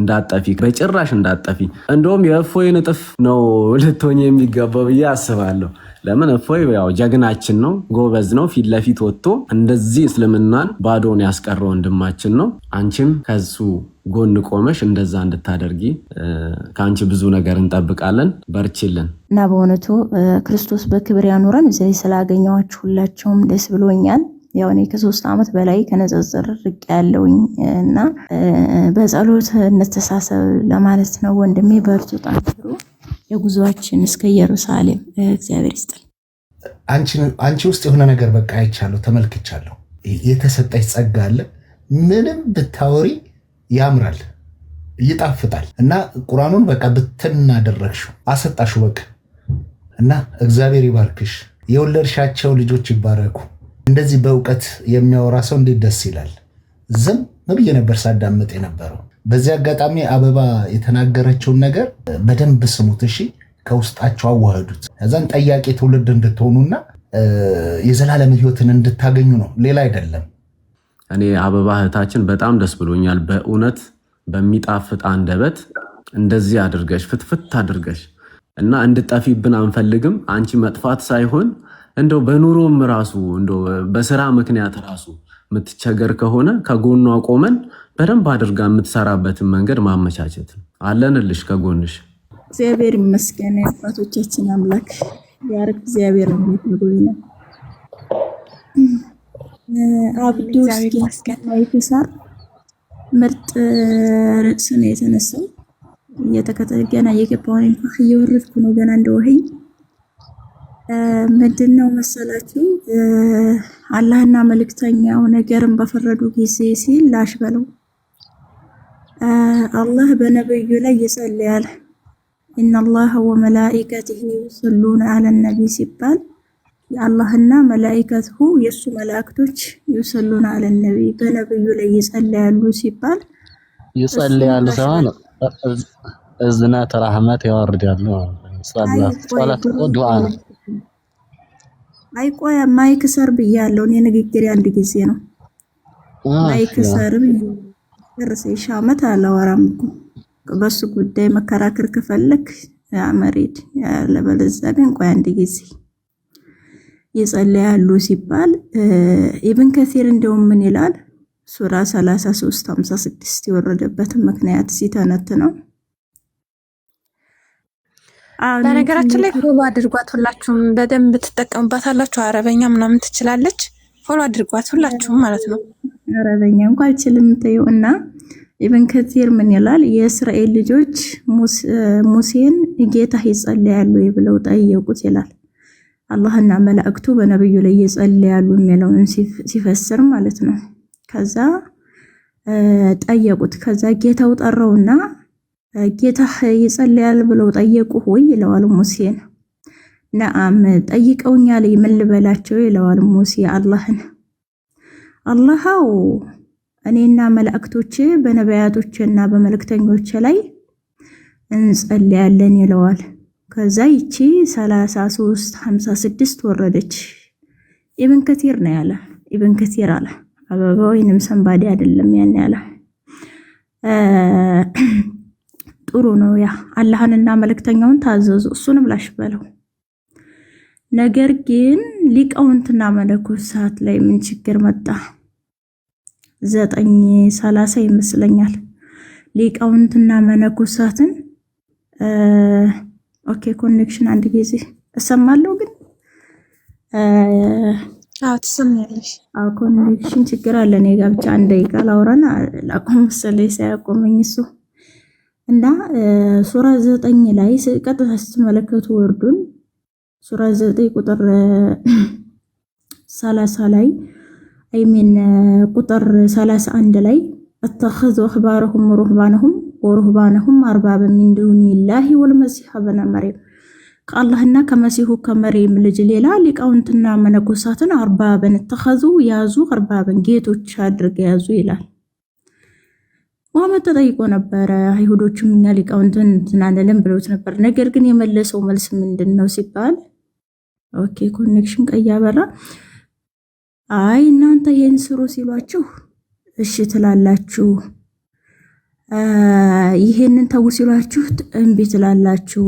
እንዳጠፊ በጭራሽ እንዳጠፊ። እንደውም የእፎይን እጥፍ ነው ልትሆኝ የሚገባው ብዬ አስባለሁ። ለምን እፎይ ያው ጀግናችን ነው፣ ጎበዝ ነው። ፊት ለፊት ወጥቶ እንደዚህ እስልምናን ባዶን ያስቀረ ወንድማችን ነው። አንቺም ከሱ ጎን ቆመሽ እንደዛ እንድታደርጊ ከአንቺ ብዙ ነገር እንጠብቃለን። በርችልን እና በእውነቱ ክርስቶስ በክብር ያኖረን። እዚህ ስላገኘኋችሁ ሁላችሁም ደስ ብሎኛል። ያው እኔ ከ3 ዓመት በላይ ከነጽጽር ርቅ ያለውኝ እና በጸሎት እንተሳሰብ ለማለት ነው። ወንድሜ በርቱ፣ ጠንክሩ። የጉዟችን እስከ ኢየሩሳሌም እግዚአብሔር ይስጥል። አንቺ ውስጥ የሆነ ነገር በቃ አይቻለሁ፣ ተመልክቻለሁ። የተሰጠች ጸጋ አለ። ምንም ብታወሪ ያምራል፣ ይጣፍጣል እና ቁርአኑን በቃ ብትናደረግሽው አሰጣሽው በቃ እና እግዚአብሔር ይባርክሽ። የወለድሻቸው ልጆች ይባረኩ። እንደዚህ በእውቀት የሚያወራ ሰው እንዴት ደስ ይላል። ዝም ብዬ ነበር ሳዳምጥ የነበረው። በዚህ አጋጣሚ አበባ የተናገረችውን ነገር በደንብ ስሙት እሺ። ከውስጣቸው አዋህዱት። ከዛን ጠያቂ ትውልድ እንድትሆኑና የዘላለም ሕይወትን እንድታገኙ ነው፣ ሌላ አይደለም። እኔ አበባ እህታችን በጣም ደስ ብሎኛል። በእውነት በሚጣፍጥ አንደበት እንደዚህ አድርገሽ ፍትፍት አድርገሽ እና እንድጠፊብን አንፈልግም። አንቺ መጥፋት ሳይሆን እንደው በኑሮም ራሱ እንደው በስራ ምክንያት ራሱ የምትቸገር ከሆነ ከጎኗ ቆመን በደንብ አድርጋ የምትሰራበትን መንገድ ማመቻቸት አለንልሽ ከጎንሽ። እግዚአብሔር ይመስገን። አባቶቻችን አምላክ ያርክ። እግዚአብሔር ነው። አብዱ ማይከሳር ምርጥ ርዕስ ነው የተነሳው። እየተከተለ ገና እየገባሁ ነው፣ እየወረድኩ ነው ገና እንደወህይ። ምንድነው መሰላችሁ አላህና መልእክተኛው ነገርን በፈረዱ ጊዜ ሲል ላሽ በለው አላህ በነብዩ ላይ ይጸልያል። ኢነላህ ወመላኢከቲሂ ይሰሉነ ዐለን ነቢ ሲባል የአላህና መላኢከቱ የሱ መላእክቶች ይሰሉነ ዐለን ነቢ በነብዩ ላይ ይጸልያሉ ሲባል ይጸልያሉ ሳይሆን እዝነት ረህመት ያወርዳሉ። ጸሎት ዱዓ ነው። አይቆይ ማይክ ሰር ብያለሁ እኔ ንግግር አንድ ጊዜ ነው። ማይክ ሰር ርዕሰ ሻመት አላወራም እኮ በሱ ጉዳይ መከራከር ከፈለክ አመሬድ ያለበለዚያ ግን ቆይ አንድ ጊዜ ይጸልያሉ ሲባል ኢብን ከሲር እንደውም ምን ይላል ሱራ 33:56 የወረደበት ምክንያት ሲተነት ነው። በነገራችን ላይ ፎሎ አድርጓት፣ ሁላችሁም በደንብ ትጠቀሙባታላችሁ። አረበኛ ምናምን ትችላለች። ፎሎ አድርጓት ሁላችሁም ማለት ነው። አረበኛ እንኳን አልችልም ተይው። እና ኢብን ከሲር ምን ይላል የእስራኤል ልጆች ሙሴን ጌታ ይጸልያሉ ብለው ጠየቁት ይላል። አላህና መላእክቱ በነብዩ ላይ ይጸልያሉ የሚለውን ሲፈስር ማለት ነው። ከዛ ጠየቁት። ከዛ ጌታው ጠራውና ጌታ ይጸልያል ብለው ጠየቁ ሆይ ይለዋል ሙሴን። ነአም ጠይቀውኛል ምን ልበላቸው ይለዋል ሙሴ አላህን። አላህው እኔና መላእክቶቼ በነቢያቶቼና በመልእክተኞቼ ላይ እንጸልያለን ይለዋል። ከዛ ይቺ 33:56 ወረደች። ኢብን ከሲር ነው ያለ። ኢብን ከሲር አለ አበባ ወይንም ሰንባዲ አይደለም ያን ያለ። ጥሩ ነው። ያ አላህንና መልእክተኛውን ታዘዙ እሱንም ላሽ በለው። ነገር ግን ሊቃውንትና መነኮሳት ላይ ምን ችግር መጣ? 9:30 ይመስለኛል ሊቃውንትና መነኮሳትን ኦኬ ኮኔክሽን አንድ ጊዜ እሰማለሁ ግን ትሰማያለሽ? ኮኔክሽን ችግር አለ። እኔ ጋር ብቻ አንድ ደቂቃ ላውራና ላቆም መሰለኝ ሳያቆመኝ እሱ እና ሱራ 9 ላይ ቀጥታ ስትመለከቱ ወርዱን ሱራ 9 ቁጥር 30 ላይ አይሚን ቁጥር 31 ላይ አተخذ اخبارهم ورهبانهم اربابا من دون الله والمسيح ابن مريم ከአላህና ከመሲሁ ከመርየም ልጅ ሌላ ሊቃውንትና መነኮሳትን አርባበን ተخذ ያዙ አርባበን ጌቶች አድርገው ያዙ ይላል። ሙሐመድ ተጠይቆ ነበር አይሁዶችም እኛ ሊቃውንትን ዝናነለም ብለውት ነበር። ነገር ግን የመለሰው መልስ ምንድነው ሲባል ኦኬ ኮኔክሽን ቀያበራ አይ እናንተ ይሄን ስሩ ሲሏችሁ እሺ ትላላችሁ፣ ይሄንን ተው ሲሏችሁ እምቢ ትላላችሁ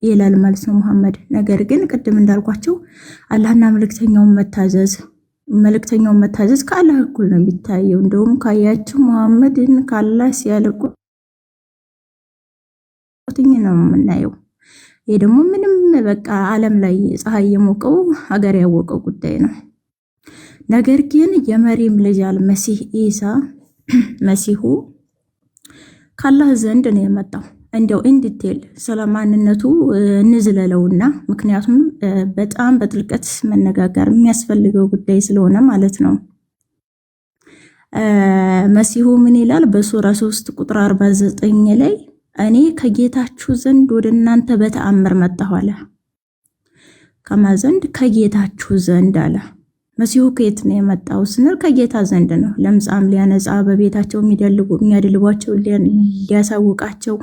ይላል ማለት ነው መሐመድ። ነገር ግን ቅድም እንዳልኳቸው አላህና መልእክተኛውን መታዘዝ ከአላህ እኩል ነው የሚታየው። እንደውም ካያችሁ መሐመድን ካላህ ሲያልቁት ነው የምናየው። ይሄ ደግሞ ምንም በቃ ዓለም ላይ ፀሐይ የሞቀው ሀገር ያወቀው ጉዳይ ነው። ነገር ግን የመርየም ልጅ አልመሲህ ኢሳ መሲሁ ካላህ ዘንድ ነው የመጣው። እንደው እንዲቴል ስለማንነቱ እንዝለለውና ምክንያቱም በጣም በጥልቀት መነጋገር የሚያስፈልገው ጉዳይ ስለሆነ ማለት ነው። መሲሁ ምን ይላል? በሱራ 3 ቁጥር 49 ላይ እኔ ከጌታችሁ ዘንድ ወደ እናንተ በተአምር መጣሁ አለ። ከማን ዘንድ? ከጌታችሁ ዘንድ አለ። መሲሁ ከየት ነው የመጣው ስንል ከጌታ ዘንድ ነው። ለምጻም ሊያነጻ፣ በቤታቸው የሚያደልቧቸው ሊያሳውቃቸው፣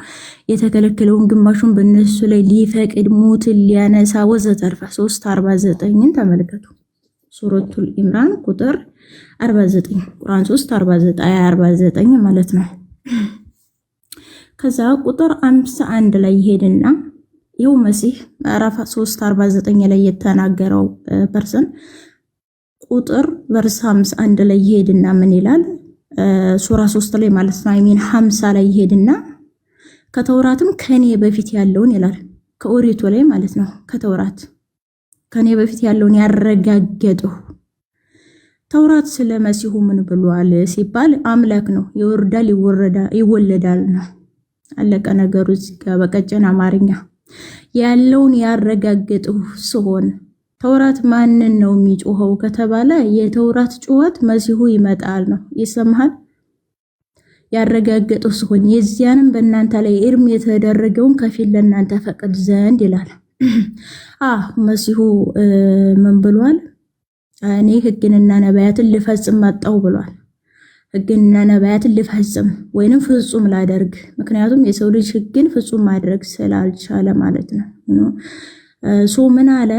የተከለከለውን ግማሹን በእነሱ ላይ ሊፈቅድ፣ ሞትን ሊያነሳ ወዘተርፈ 3:49ን ተመልከቱ። ሱረቱል ኢምራን ቁጥር 49 ቁርአን 3:49 ማለት ነው። ከዛ ቁጥር 51 ላይ ይሄድና ይኸው መሲህ ምዕራፍ 3:49 ላይ የተናገረው ፐርሰን ቁጥር ቨርስ 51 ላይ ይሄድና ምን ይላል? ሱራ 3 ላይ ማለት ነው። 50 ላይ ይሄድና ከተውራትም ከኔ በፊት ያለውን ይላል። ከኦሪቱ ላይ ማለት ነው። ከተውራት ከኔ በፊት ያለውን ያረጋገጠው ተውራት ስለ መሲሁ ምን ብሏል ሲባል አምላክ ነው፣ ይወርዳል ይወለዳል ነው። አለቀ ነገሩ። እዚህ ጋር በቀጭን አማርኛ ያለውን ያረጋገጠው ሲሆን ተውራት ማንን ነው የሚጮኸው ከተባለ የተውራት ጩኸት መሲሁ ይመጣል ነው። ይሰማሃል? ያረጋገጠው ሲሆን የዚያንም በእናንተ ላይ እርም የተደረገውን ከፊል ለእናንተ ፈቅድ ዘንድ ይላል። መሲሁ ምን ብሏል? እኔ ሕግንና ነቢያትን ልፈጽም መጣሁ ብሏል። ሕግንና ነቢያትን ልፈጽም ወይንም ፍጹም ላደርግ። ምክንያቱም የሰው ልጅ ሕግን ፍጹም ማድረግ ስላልቻለ ማለት ነው። ምን አለ?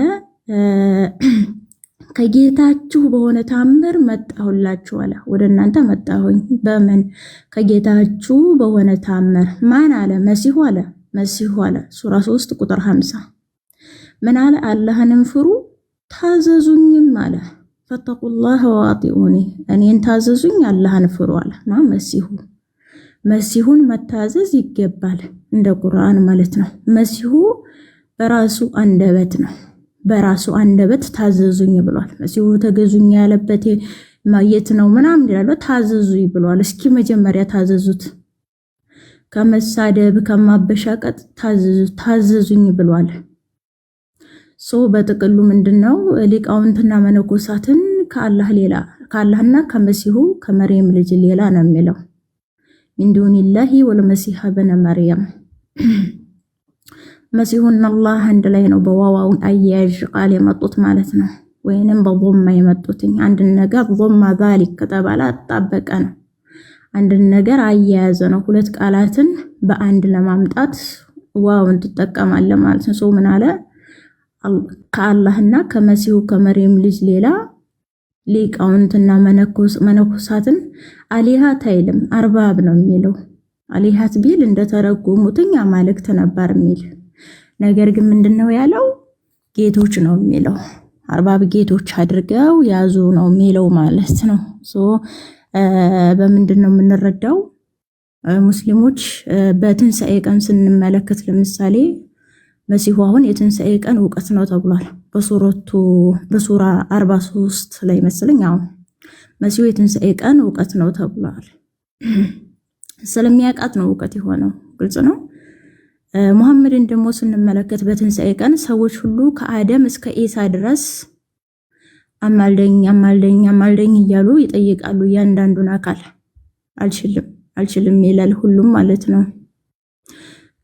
ከጌታችሁ በሆነ ታምር መጣሁላችሁ አለ። ወደ እናንተ መጣሁኝ። በምን? ከጌታችሁ በሆነ ታምር። ማን አለ? መሲሁ አለ። መሲሁ አለ። ሱራ 3 ቁጥር 50 ምን አለ? አላህንም ፍሩ ታዘዙኝም አለ። ፈተቁላህ ወአጢኡኒ፣ እኔን ታዘዙኝ አላህን ፍሩ አለ። መሲሁን መታዘዝ ይገባል እንደ ቁርአን ማለት ነው። መሲሁ በራሱ አንደበት ነው። በራሱ አንደበት ታዘዙኝ ብሏል። መሲሁ ተገዙኝ ያለበት ማየት ነው ምናምን ይላል። ታዘዙኝ ብሏል። እስኪ መጀመሪያ ታዘዙት። ከመሳደብ ከማበሻቀጥ ታዘዙኝ ብሏል። በጥቅሉ ምንድነው? ሊቃውንትና መነኮሳትን ከአላህና ከመሲሁ ከመርየም ልጅ ሌላ ነው የሚለው። ሚን ዱኒላሂ ወልመሲህ በነ መርየም። መሲሁና አላህ አንድ ላይ ነው በዋዋውን አያያዥ ቃል የመጡት ማለት ነው። ወይንም በضማ የመጡት። አንድን ነገር ضማ ዛሊክ ከተባለ አጣበቀ ነው። አንድን ነገር አያያዘ ነው። ሁለት ቃላትን በአንድ ለማምጣት ዋውን ትጠቀማለህ ማለት ነው። ምን አለ? ከአላህና ከመሲሁ ከመርየም ልጅ ሌላ ሊቃውንትና መነኮሳትን አሊሃት አይልም፣ አርባብ ነው የሚለው። አሊሃት ቢል እንደተረጎሙትኛ አማልክት ነበር የሚል ነገር ግን ምንድነው ያለው? ጌቶች ነው የሚለው። አርባብ ጌቶች አድርገው ያዙ ነው የሚለው ማለት ነው። በምንድነው የምንረዳው? ሙስሊሞች በትንሣኤ ቀን ስንመለከት ለምሳሌ መሲሁ አሁን የትንሣኤ ቀን እውቀት ነው ተብሏል። በሱራ 43 ላይ መስለኝ አሁን መሲሁ የትንሣኤ ቀን እውቀት ነው ተብሏል። ስለሚያውቃት ነው እውቀት የሆነው፣ ግልጽ ነው። ሙሐመድን ደግሞ ስንመለከት በትንሣኤ ቀን ሰዎች ሁሉ ከአደም እስከ ኢሳ ድረስ አማልደኝ እያሉ ይጠይቃሉ። እያንዳንዱን አካል አልችልም ይላል ሁሉም ማለት ነው።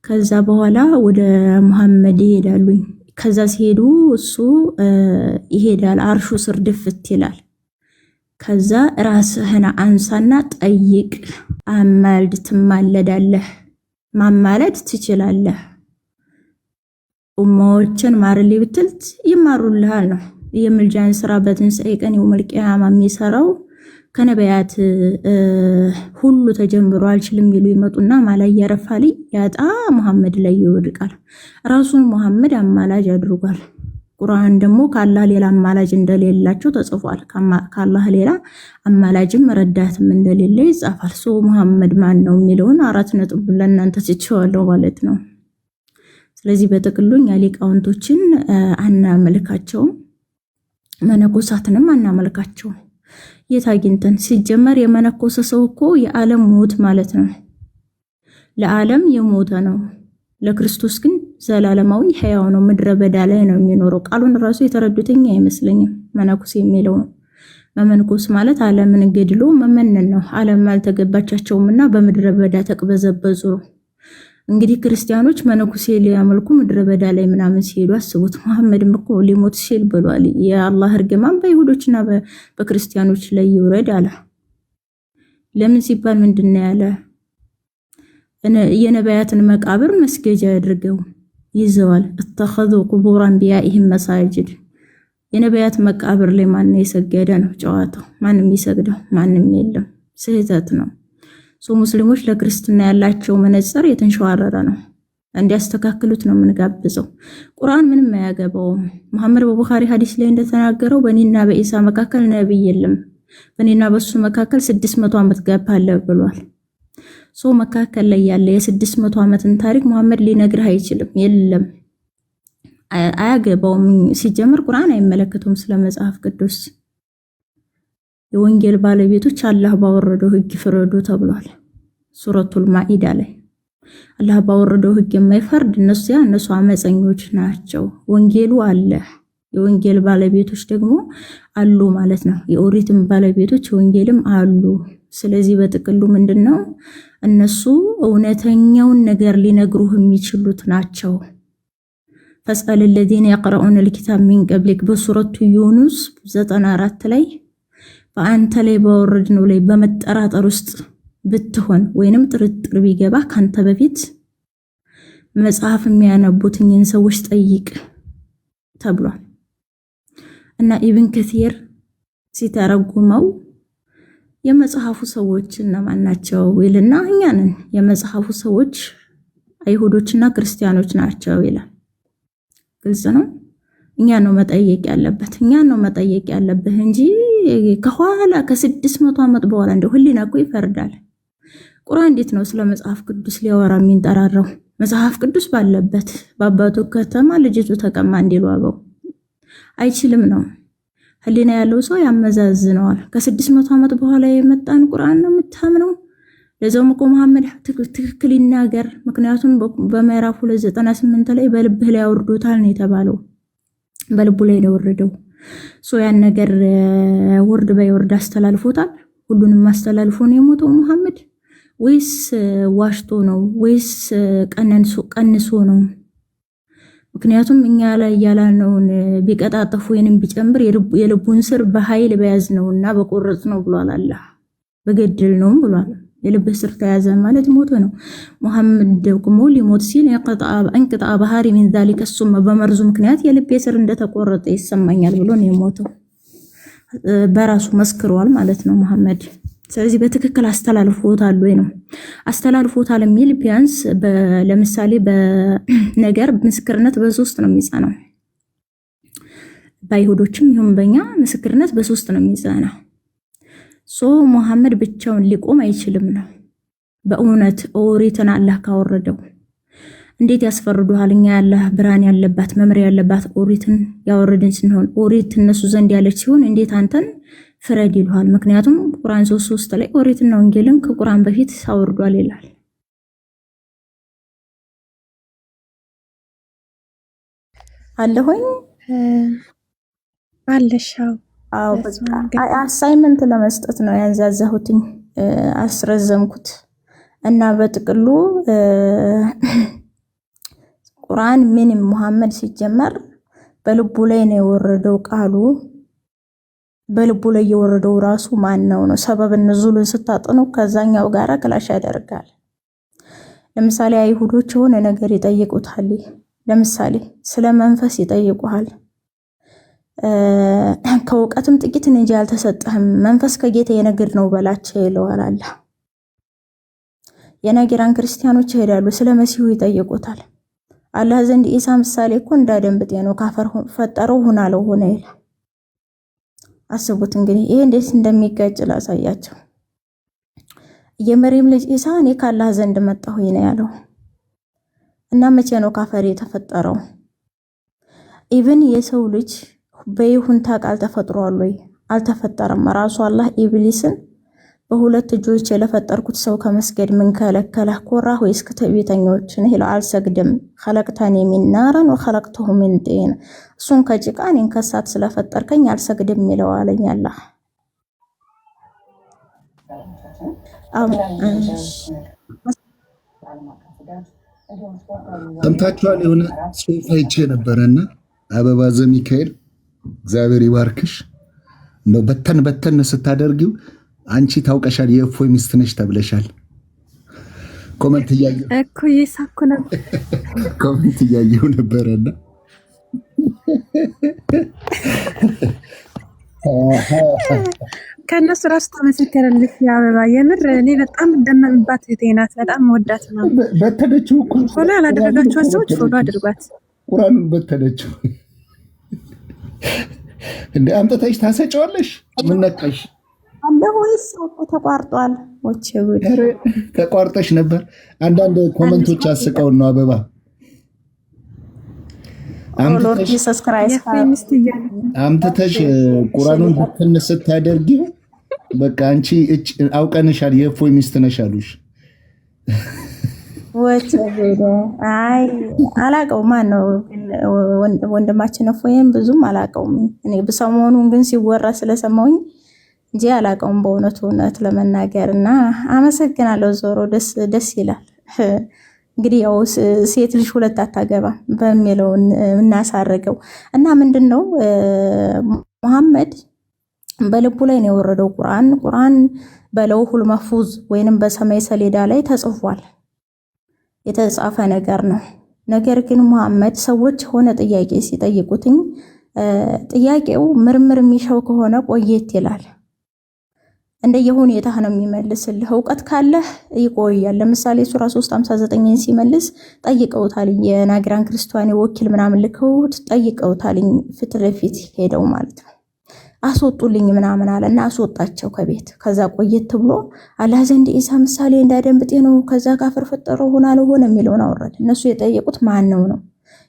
ከዛ በኋላ ወደ መሐመድ ይሄዳሉ። ከዛ ሲሄዱ እሱ ይሄዳል፣ አርሹ ስር ድፍት ይላል። ከዛ ራስህን አንሳና ጠይቅ፣ አማልድ፣ ትማለዳለህ፣ ማማለድ ትችላለህ። ኡማዎችን ማርልኝ ብትል ይማሩልሃል ነው። የምልጃን ስራ በትንሣኤ ቀን የውመል ቂያማ የሚሰራው ከነቢያት ሁሉ ተጀምሮ አልችልም ይሉ ይመጡና ማላይ ያረፋል ያጣ መሐመድ ላይ ይወድቃል። ራሱን መሐመድ አማላጅ አድርጓል። ቁርአን ደግሞ ከአላህ ሌላ አማላጅ እንደሌላቸው ተጽፏል። ከአላህ ሌላ አማላጅም ረዳትም እንደሌለ ይጻፋል። መሐመድ ማን ነው የሚለውን 4 ነጥብ ለእናንተ ትቼዋለሁ ማለት ነው። ስለዚህ በጥቅሉኛ ሊቃውንቶችን አናመልካቸውም፣ መነኮሳትንም አናመልካቸውም። የት አግኝተን? ሲጀመር የመነኮሰ ሰው እኮ የዓለም ሞት ማለት ነው። ለዓለም የሞተ ነው። ለክርስቶስ ግን ዘላለማዊ ሕያው ነው። ምድረ በዳ ላይ ነው የሚኖረው። ቃሉን ራሱ የተረዱትኝ አይመስለኝም። መነኩስ የሚለው ነው። መመንኮስ ማለት ዓለምን ገድሎ መመነን ነው። ዓለም አልተገባቻቸውምና በምድረ በዳ ተቅበዘበዙ። እንግዲህ ክርስቲያኖች መነኩሴ ሊያመልኩ ምድረ በዳ ላይ ምናምን ሲሄዱ አስቡት። መሐመድም እኮ ሊሞት ሲል ብሏል። የአላህ እርግማን በይሁዶችና በክርስቲያኖች ላይ ይውረድ አለ። ለምን ሲባል ምንድነው ያለ? የነቢያትን መቃብር መስገጃ ያድርገው ይዘዋል። እተኸዙ ቁቡር አንቢያኢሂም መሳጅድ። የነቢያት መቃብር ላይ ማን የሰገደ ነው ጨዋታው? ማንም ይሰግደው? ማንም የለም። ስህተት ነው። ሙስሊሞች ለክርስትና ያላቸው መነጽር የተንሸዋረረ ነው። እንዲያስተካክሉት ነው የምንጋብዘው። ቁርአን ምንም አያገባውም። መሐመድ በቡኻሪ ሐዲስ ላይ እንደተናገረው በእኔና በኢሳ መካከል ነብይ የለም፣ በእኔና በሱ መካከል 600 ዓመት ጋፕ አለ ብሏል። መካከል ላይ ያለ የ600 ዓመትን ታሪክ መሐመድ ሊነግርህ አይችልም። የለም፣ አያገባውም። ሲጀምር ቁርአን አይመለከቱም ስለ መጽሐፍ ቅዱስ። የወንጌል ባለቤቶች አላህ ባወረደው ህግ ፍረዱ ተብሏል። ሱረቱል ማኢዳ ላይ አላህ ባወረደው ህግ የማይፈርድ እነሱ አመፀኞች ናቸው። ወንጌሉ አለ፣ የወንጌል ባለቤቶች ደግሞ አሉ ማለት ነው። የኦሪትም ባለቤቶች ወንጌልም አሉ። ስለዚህ በጥቅሉ ምንድነው እነሱ እውነተኛውን ነገር ሊነግሩህ የሚችሉት ናቸው። ፈስአል الذين يقرؤون الكتاب من قبلك በሱረቱ ዩኑስ 94 ላይ በአንተ ላይ ባወረድነው ላይ በመጠራጠር ውስጥ ብትሆን ወይንም ጥርጥር ቢገባ ካንተ በፊት መጽሐፍ የሚያነቡትኝን ሰዎች ጠይቅ ተብሏል። እና ኢብን ከሲር ሲተረጉመው የመጽሐፉ ሰዎች እነማን ናቸው ይልና እኛ ነን የመጽሐፉ ሰዎች አይሁዶችና ክርስቲያኖች ናቸው ይላል። ግልጽ ነው። እኛ ነው መጠየቅ ያለበት እንጂ ከኋላ ከ600 ዓመት በኋላ እንደው ህሊና እኮ ይፈርዳል። ቁርአን እንዴት ነው ስለ መጽሐፍ ቅዱስ ሊያወራ የሚንጠራራው? መጽሐፍ ቅዱስ ባለበት በአባቱ ከተማ ልጅቱ ተቀማ እንዲሉ አበው አይችልም ነው። ህሊና ያለው ሰው ያመዛዝነዋል። ከ600 ዓመት በኋላ የመጣን ቁርአን ነው የምታምነው? ለዛውም እኮ መሐመድ ትክክል ይናገር። ምክንያቱም በምዕራፍ 298 ላይ በልብህ ላይ ያወርዱታል ነው የተባለው። በልቡ ላይ ነው ወረደው። ያን ነገር ወርድ ባይወርድ አስተላልፎታል። ሁሉንም አስተላልፎ ነው የሞተው መሐመድ ወይስ ዋሽቶ ነው ወይስ ቀንሶ ነው? ምክንያቱም እኛ ላይ ያላነውን ቢቀጣጠፉ ወይንም ቢጨምር የልቡን ስር በኃይል በያዝ ነውና በቆረጥ ነው ብሏል። አላህ በገድል ነው ብሏል። የልብ ስር ተያዘ ማለት ሞተ ነው። መሐመድ ደግሞ ሊሞት ሲል እንቅጣ ባህሪ من ذلك ثم በመርዙ ምክንያት የልብ ስር እንደተቆረጠ ይሰማኛል ብሎ ነው የሞተው። በራሱ መስክሯል ማለት ነው መሐመድ። ስለዚህ በትክክል አስተላልፎታል ወይ ነው አስተላልፎታል የሚል ቢያንስ ለምሳሌ በነገር ምስክርነት በ3 ነው የሚጸናው። በአይሁዶችም ይሁን በእኛ ምስክርነት በ3 ነው የሚጸናው። መሐመድ ብቻውን ሊቆም አይችልም ነው። በእውነት ኦሪትን አላህ ካወረደው እንዴት ያስፈርዱሃል? እኛ ያላህ ብርሃን ያለባት መምሪያ ያለባት ኦሪትን ያወረድን ስንሆን ኦሪት እነሱ ዘንድ ያለች ሲሆን እንዴት አንተን ፍረድ ይሉሃል? ምክንያቱም ቁርአን 3:3 ላይ ኦሪትና ወንጌልን ከቁርአን በፊት አወርዷል ይላል። አለሆኝ አለሻው አሳይመንት ለመስጠት ነው ያንዛዛሁትኝ፣ አስረዘምኩት እና በጥቅሉ ቁርአን ምንም መሐመድ ሲጀመር በልቡ ላይ ነው የወረደው። ቃሉ በልቡ ላይ የወረደው ራሱ ማን ነው? ሰበብ ንዙሉን ስታጠኑ ከዛኛው ጋራ ክላሽ ያደርጋል። ለምሳሌ አይሁዶች የሆነ ነገር ይጠይቁታል። ለምሳሌ ስለ መንፈስ ይጠይቁሃል። ከእውቀትም ጥቂት እንጂ አልተሰጠህም መንፈስ ከጌታ የነገር ነው በላቸው ይለዋል አላህ። የናገራን ክርስቲያኖች ይሄዳሉ ስለ መሲሁ ይጠይቁታል። አላህ ዘንድ ኢሳ ምሳሌ እኮ እንዳደንብጤ ነው ካፈር ፈጠረው ሆናለው ሆነ ይላል። አስቡት እንግዲህ ይሄ እንዴት እንደሚጋጭ ላሳያቸው። የመርየም ልጅ ኢሳ እኔ ከአላህ ዘንድ መጣሁ ነው ያለው እና መቼ ነው ካፈር የተፈጠረው? ኢብን የሰው ልጅ በይሁንታ ቃል ተፈጥሯል ወይ? አልተፈጠረም። ራሱ አላህ ኢብሊስን በሁለት እጆች ለፈጠርኩት ሰው ከመስገድ ምን ከለከለህ? ኮራህ ወይስ ከትዕቢተኞች ነህ? ይላል። አልሰግድም خلقتني من نار وخلقته من طين እሱን ከጭቃ እኔን ከእሳት ስለፈጠርከኝ አልሰግድም ይለዋል አላህ። ሰምታችኋል? የሆነ ጽሑፍ አይቼ ነበረና አበባ ዘሚካኤል እግዚአብሔር ይባርክሽ ነው በተን ስታደርጊው አንቺ ታውቀሻል የእፎይ ሚስት ነሽ ተብለሻል። ኮሜንት እያየሁ እኮ እየሳኩ ነበር። ኮሜንት እያየሁ ነበርና ከነሱ ራስ ተመሰከረልሽ አበባ። የምር እኔ በጣም እንደምንባት እህቴ ናት። በጣም ወዳት ነው። በተነችው እኮ ፎሎ ያላደረጋችሁ ሰዎች ፎሎ አድርጓት። ቁርአኑን በተነችው እንደ አምጥተሽ ታሰጪዋለሽ። ምን ነካሽ? ወይስ ተቋርጧል? ተቋርጠሽ ነበር። አንዳንድ ኮመንቶች አስቀው ነው አበባ አምጥተሽ ቁርአኑን በተን ስታደርጊው በቃ አንቺ አውቀንሻል የእፎይ ሚስት ነሽ አሉሽ። አይ አላውቀውም። ማን ነው ወንድማችን እፎይም ብዙም አላውቀውም። እኔ በሰሞኑን ግን ሲወራ ስለሰማሁኝ እንጂ አላውቀውም በእውነቱ እውነት ለመናገር እና አመሰግናለሁ። ዞሮ ደስ ይላል። እንግዲህ ያው ሴት ልጅ ሁለት አታገባም በሚለው እናሳረገው እና ምንድነው መሐመድ በልቡ ላይ ነው የወረደው ቁርአን በለውሁል መህፉዝ ወይንም በሰማይ ሰሌዳ ላይ ተጽፏል። የተጻፈ ነገር ነው። ነገር ግን መሐመድ ሰዎች ሆነ ጥያቄ ሲጠይቁትኝ ጥያቄው ምርምር የሚሻው ከሆነ ቆየት ይላል። እንደየሁኔታህ ነው የሚመልስልህ። እውቀት ካለህ ይቆያል። ለምሳሌ ሱራ 3:59 ሲመልስ ጠይቀውታል። የናግራን ክርስቲያኒ ወኪል ምናምን ልከውት ጠይቀውታል። ፊት ለፊት ሄደው ማለት ነው። አስወጡልኝ ምናምን አለና አስወጣቸው ከቤት። ከዛ ቆየት ብሎ አላህ ዘንድ ኢሳ ምሳሌ እንዳደንብጤ ነው ከዛ ካፈር ፈጠረው ሆነ አልሆነ የሚለውን አወረደ። እነሱ የጠየቁት ማን ነው?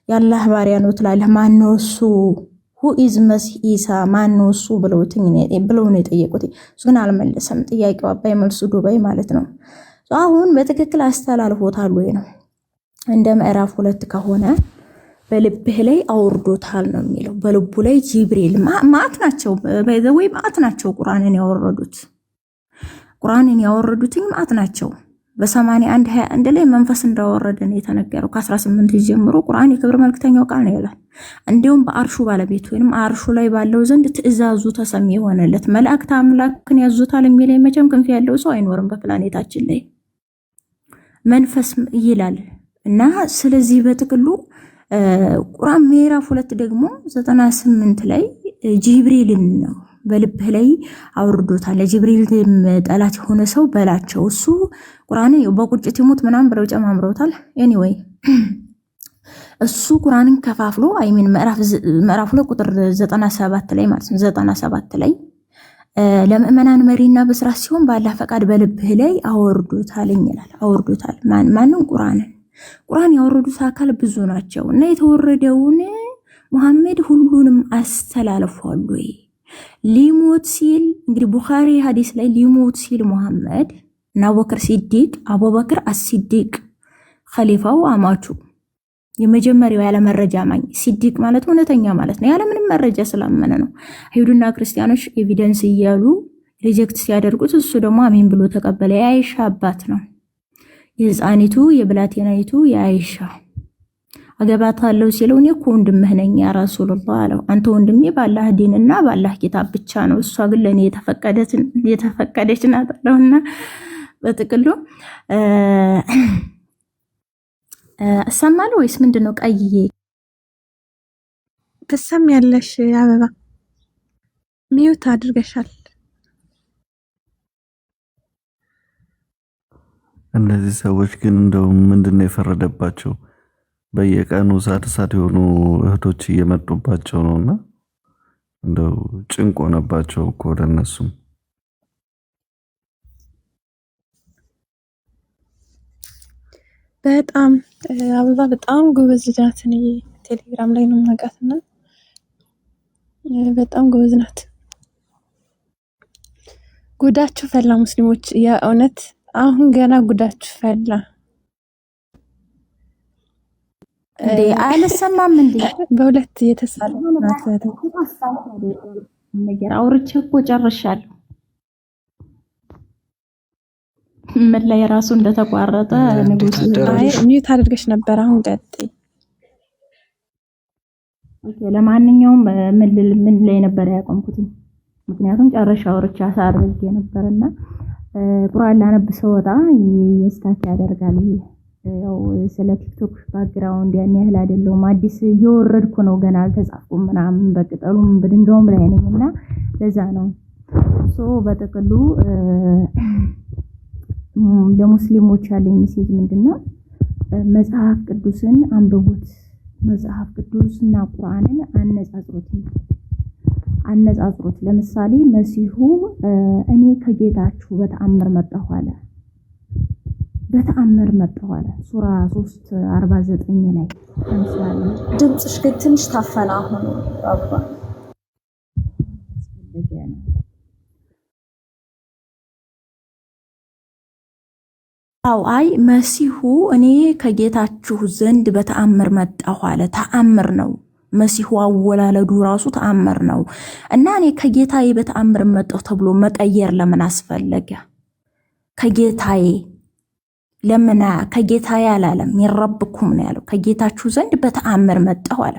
የአላህ ባሪያ ነው ትላለህ። ማን ነው እሱ? ሁ ኢዝ መሲህ ኢሳ ማን ነው እሱ ብለው ነው የጠየቁት። እሱ ግን አልመለሰም። ጥያቄው አባይ መልሱ ዱባይ ማለት ነው። አሁን በትክክል አስተላልፎታል ወይ ነው? እንደ ምዕራፍ 2 ከሆነ በልብህ ላይ አውርዶታል ነው የሚለው። በልቡ ላይ ጅብሪል ማአት ናቸው በዘወይ ማአት ናቸው ቁርአንን ያወረዱትኝ ማአት ናቸው። በ81:21 ላይ መንፈስ እንዳወረደ ነው የተነገረው። ከ18 ጀምሮ ቁርአን የክብር መልክተኛው ቃል ነው ይላል። እንዲሁም በአርሹ ባለቤት ወይንም አርሹ ላይ ባለው ዘንድ ትእዛዙ ተሰሚ የሆነለት መላእክት አምላክን ያዙታል የሚል መቼም ክንፍ ያለው ሰው አይኖርም በፕላኔታችን ላይ መንፈስ ይላል እና ስለዚህ በጥቅሉ ቁርአን ምዕራፍ 2 ደግሞ 98 ላይ ጅብሪልን ነው በልብህ ላይ አውርዶታል። ለጅብሪል ጠላት የሆነ ሰው በላቸው። እሱ ቁርአን በቁጭት ይሞት ምናምን ብለው ጨማምረውታል። ኤኒዌይ እሱ ቁርአንን ከፋፍሎ አይሚን ምዕራፍ 2 ቁጥር 97 ላይ ማለት ነው 97 ላይ ለምእመናን መሪና በስራት ሲሆን ባላህ ፈቃድ በልብህ ላይ አወርዶታል ይላል። አወርዶታል ማንን? ቁርአን ያወረዱት አካል ብዙ ናቸው እና የተወረደውን መሐመድ ሁሉንም አስተላልፏል ወይ? ሊሞት ሲል እንግዲህ ቡኻሪ ሐዲስ ላይ ሊሞት ሲል መሐመድ እና አቡበክር አስሲዲቅ ኸሊፋው አማቹ የመጀመሪያው ያለ መረጃ ማኝ ሲዲቅ ማለት እውነተኛ ማለት ነው። ያለ ምንም መረጃ ስላመነ ነው። አይሁድና ክርስቲያኖች ኤቪደንስ እያሉ ሪጀክት ሲያደርጉት እሱ ደግሞ አሜን ብሎ ተቀበለ። የአይሻ አባት ነው። የህፃኒቱ የብላቴናይቱ የአይሻ አገባታለሁ ሲለው እኔ እኮ ወንድምህ ነኝ ያ ረሱላህ አለው። አንተ ወንድሜ ባላህ ዲንና ባላህ ኪታብ ብቻ ነው፣ እሷ ግን ለኔ የተፈቀደች ናት አለውና በጥቅሉ እሰማለሁ ወይስ ምንድነው? ቀይዬ ትሰሚያለሽ አበባ ሚዩት አድርገሻል። እነዚህ ሰዎች ግን እንደው ምንድነው የፈረደባቸው? በየቀኑ ሳድሳት የሆኑ እህቶች እየመጡባቸው ነውና እንደው ጭንቅ ሆነባቸው እኮ ለነሱም። በጣም አበባ በጣም ጎበዝ ልጅ ናት። እኔ ቴሌግራም ላይ ነው የማውቃትና በጣም ጎበዝ ናት። ጉዳችሁ ፈላ ሙስሊሞች፣ የእውነት አሁን ገና ጉዳችሁ ፈላ። እንዴ አልሰማም እንዴ? በሁለት የተሳለ ናት ነገር አውርቼ እኮ ጨርሻለሁ። ምን ላይ ራሱ እንደተቋረጠ ንጉስ ሚዩት አድርገሽ ነበር። አሁን ቀጥይ። ኦኬ፣ ለማንኛውም ምን ላይ ነበር ያቆምኩት? ምክንያቱም ጨርሻ አውርቼ አሳርጌ ነበርና ቁርአን ላነብ ስወጣ ስታክ ያደርጋል። ያው ስለ ቲክቶክ ባክግራውንድ ያን ያህል አይደለም፣ አዲስ እየወረድኩ ነው፣ ገና አልተጻፍኩም ምናምን በቅጠሉም በድንጋዩም ላይ ነኝና ለዛ ነው። በጥቅሉ ለሙስሊሞች ያለኝ ሜሴጅ ምንድነው? መጽሐፍ ቅዱስን አንብቡት። መጽሐፍ ቅዱስና ቁርአንን አነጻጽሩት። ለምሳሌ መሲሁ እኔ ከጌታችሁ በተአምር መጣሁ አለ። ሱራ 3:49 ላይ ለምሳሌ ድምጽሽ ግን ትንሽ ታፈና። አሁን አባ አይ መሲሁ እኔ ከጌታችሁ ዘንድ በተአምር መጣሁ አለ። ተአምር ነው። መሲሁ አወላለዱ ራሱ ተአምር ነው እና እኔ ከጌታዬ በተአምር መጣሁ ተብሎ መቀየር ለምን አስፈለገ? ከጌታዬ አላለም፣ ይረብኩም ነው ያለው። ከጌታችሁ ዘንድ በተአምር መጣሁ አለ።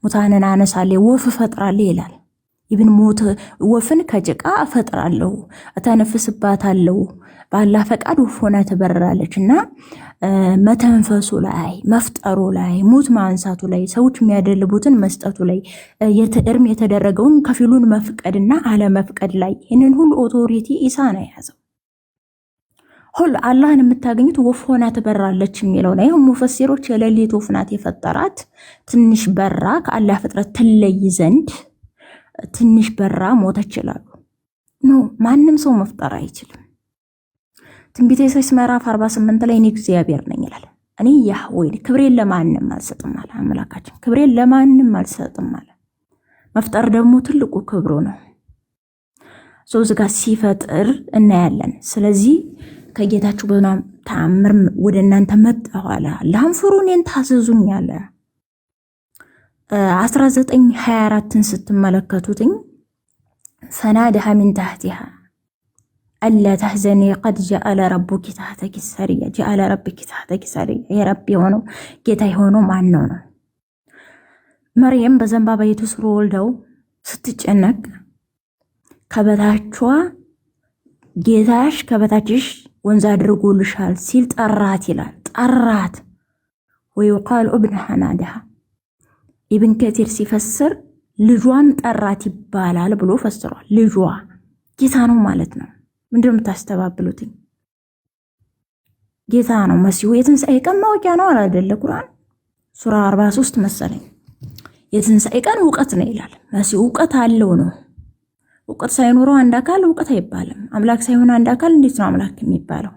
ሙታንን አነሳለሁ፣ ወፍ እፈጥራለሁ ይላል። ኢብን ወፍን ከጭቃ እፈጥራለሁ፣ እተነፍስባታለሁ፣ በአላህ ፈቃድ ወፍ ሆና ትበራለች እና መተንፈሱ ላይ መፍጠሩ ላይ ሙት ማንሳቱ ላይ ሰዎች የሚያደልቡትን መስጠቱ ላይ እርም የተደረገውን ከፊሉን መፍቀድና አለመፍቀድ ላይ ይህንን ሁሉ ኦቶሪቲ ኢሳ ነው የያዘው። ሁሉ አላህን የምታገኙት ወፍ ሆና ትበራለች የሚለው ነው። ይሄም ሙፈሲሮች የሌሊት ወፍ ናት የፈጠራት፣ ትንሽ በራ ከአላህ ፍጥረት ትለይ ዘንድ ትንሽ በራ ሞተች ይላሉ። ማንም ሰው መፍጠር አይችልም። ትንቢተ ኢሳይያስ ምዕራፍ 48 ላይ እኔ እግዚአብሔር ነኝ ይላል። እኔ ያህዌ ክብሬን ለማንም አልሰጥም አለ አምላካችን። ክብሬን ለማንም አልሰጥም አለ። መፍጠር ደግሞ ትልቁ ክብሩ ነው። እዚጋ ሲፈጥር እናያለን። ስለዚህ ከጌታችሁ በተአምር ወደ እናንተ መጣሁ አለ። አላህን ፍሩ፣ እኔን ታዘዙኝ አለ። 1924ን ስትመለከቱትኝ ፈናደሃ ሚን ታህቲሃ አላ ተህዘኒ ቀድ ጀአለ ረቡኪ ታህተኪ ሰሪያ ጀአለ ረብኪ ታህተኪ ሰሪያ። የረብ የሆነው ጌታ የሆነው ማን ነው? መርየም በዘንባባ ስር ወልደው ስትጨነቅ ከበታቿ ጌታሽ ከበታችሽ ወንዝ አድርጎልሻል ሲል ጠራት ይላል። ጠራት ወይቃል ابن حنادها ኢብን ከቲር ሲፈስር ልጇን ጠራት ይባላል ብሎ ፈስሯል። ልጇ ጌታ ነው ማለት ነው። ምንድነው የምታስተባብሉት? ጌታ ነው መሲሁ። የትንሣኤ ቀን ማወቂያ ነው አይደለ? ቁርአን ሱራ 43 መሰለኝ የትንሣኤ ቀን እውቀት ነው ይላል። መሲሁ እውቀት አለው ነው። እውቀት ሳይኖረው አንድ አካል እውቀት አይባልም። አምላክ ሳይሆን አንድ አካል እንዴት ነው አምላክ የሚባለው?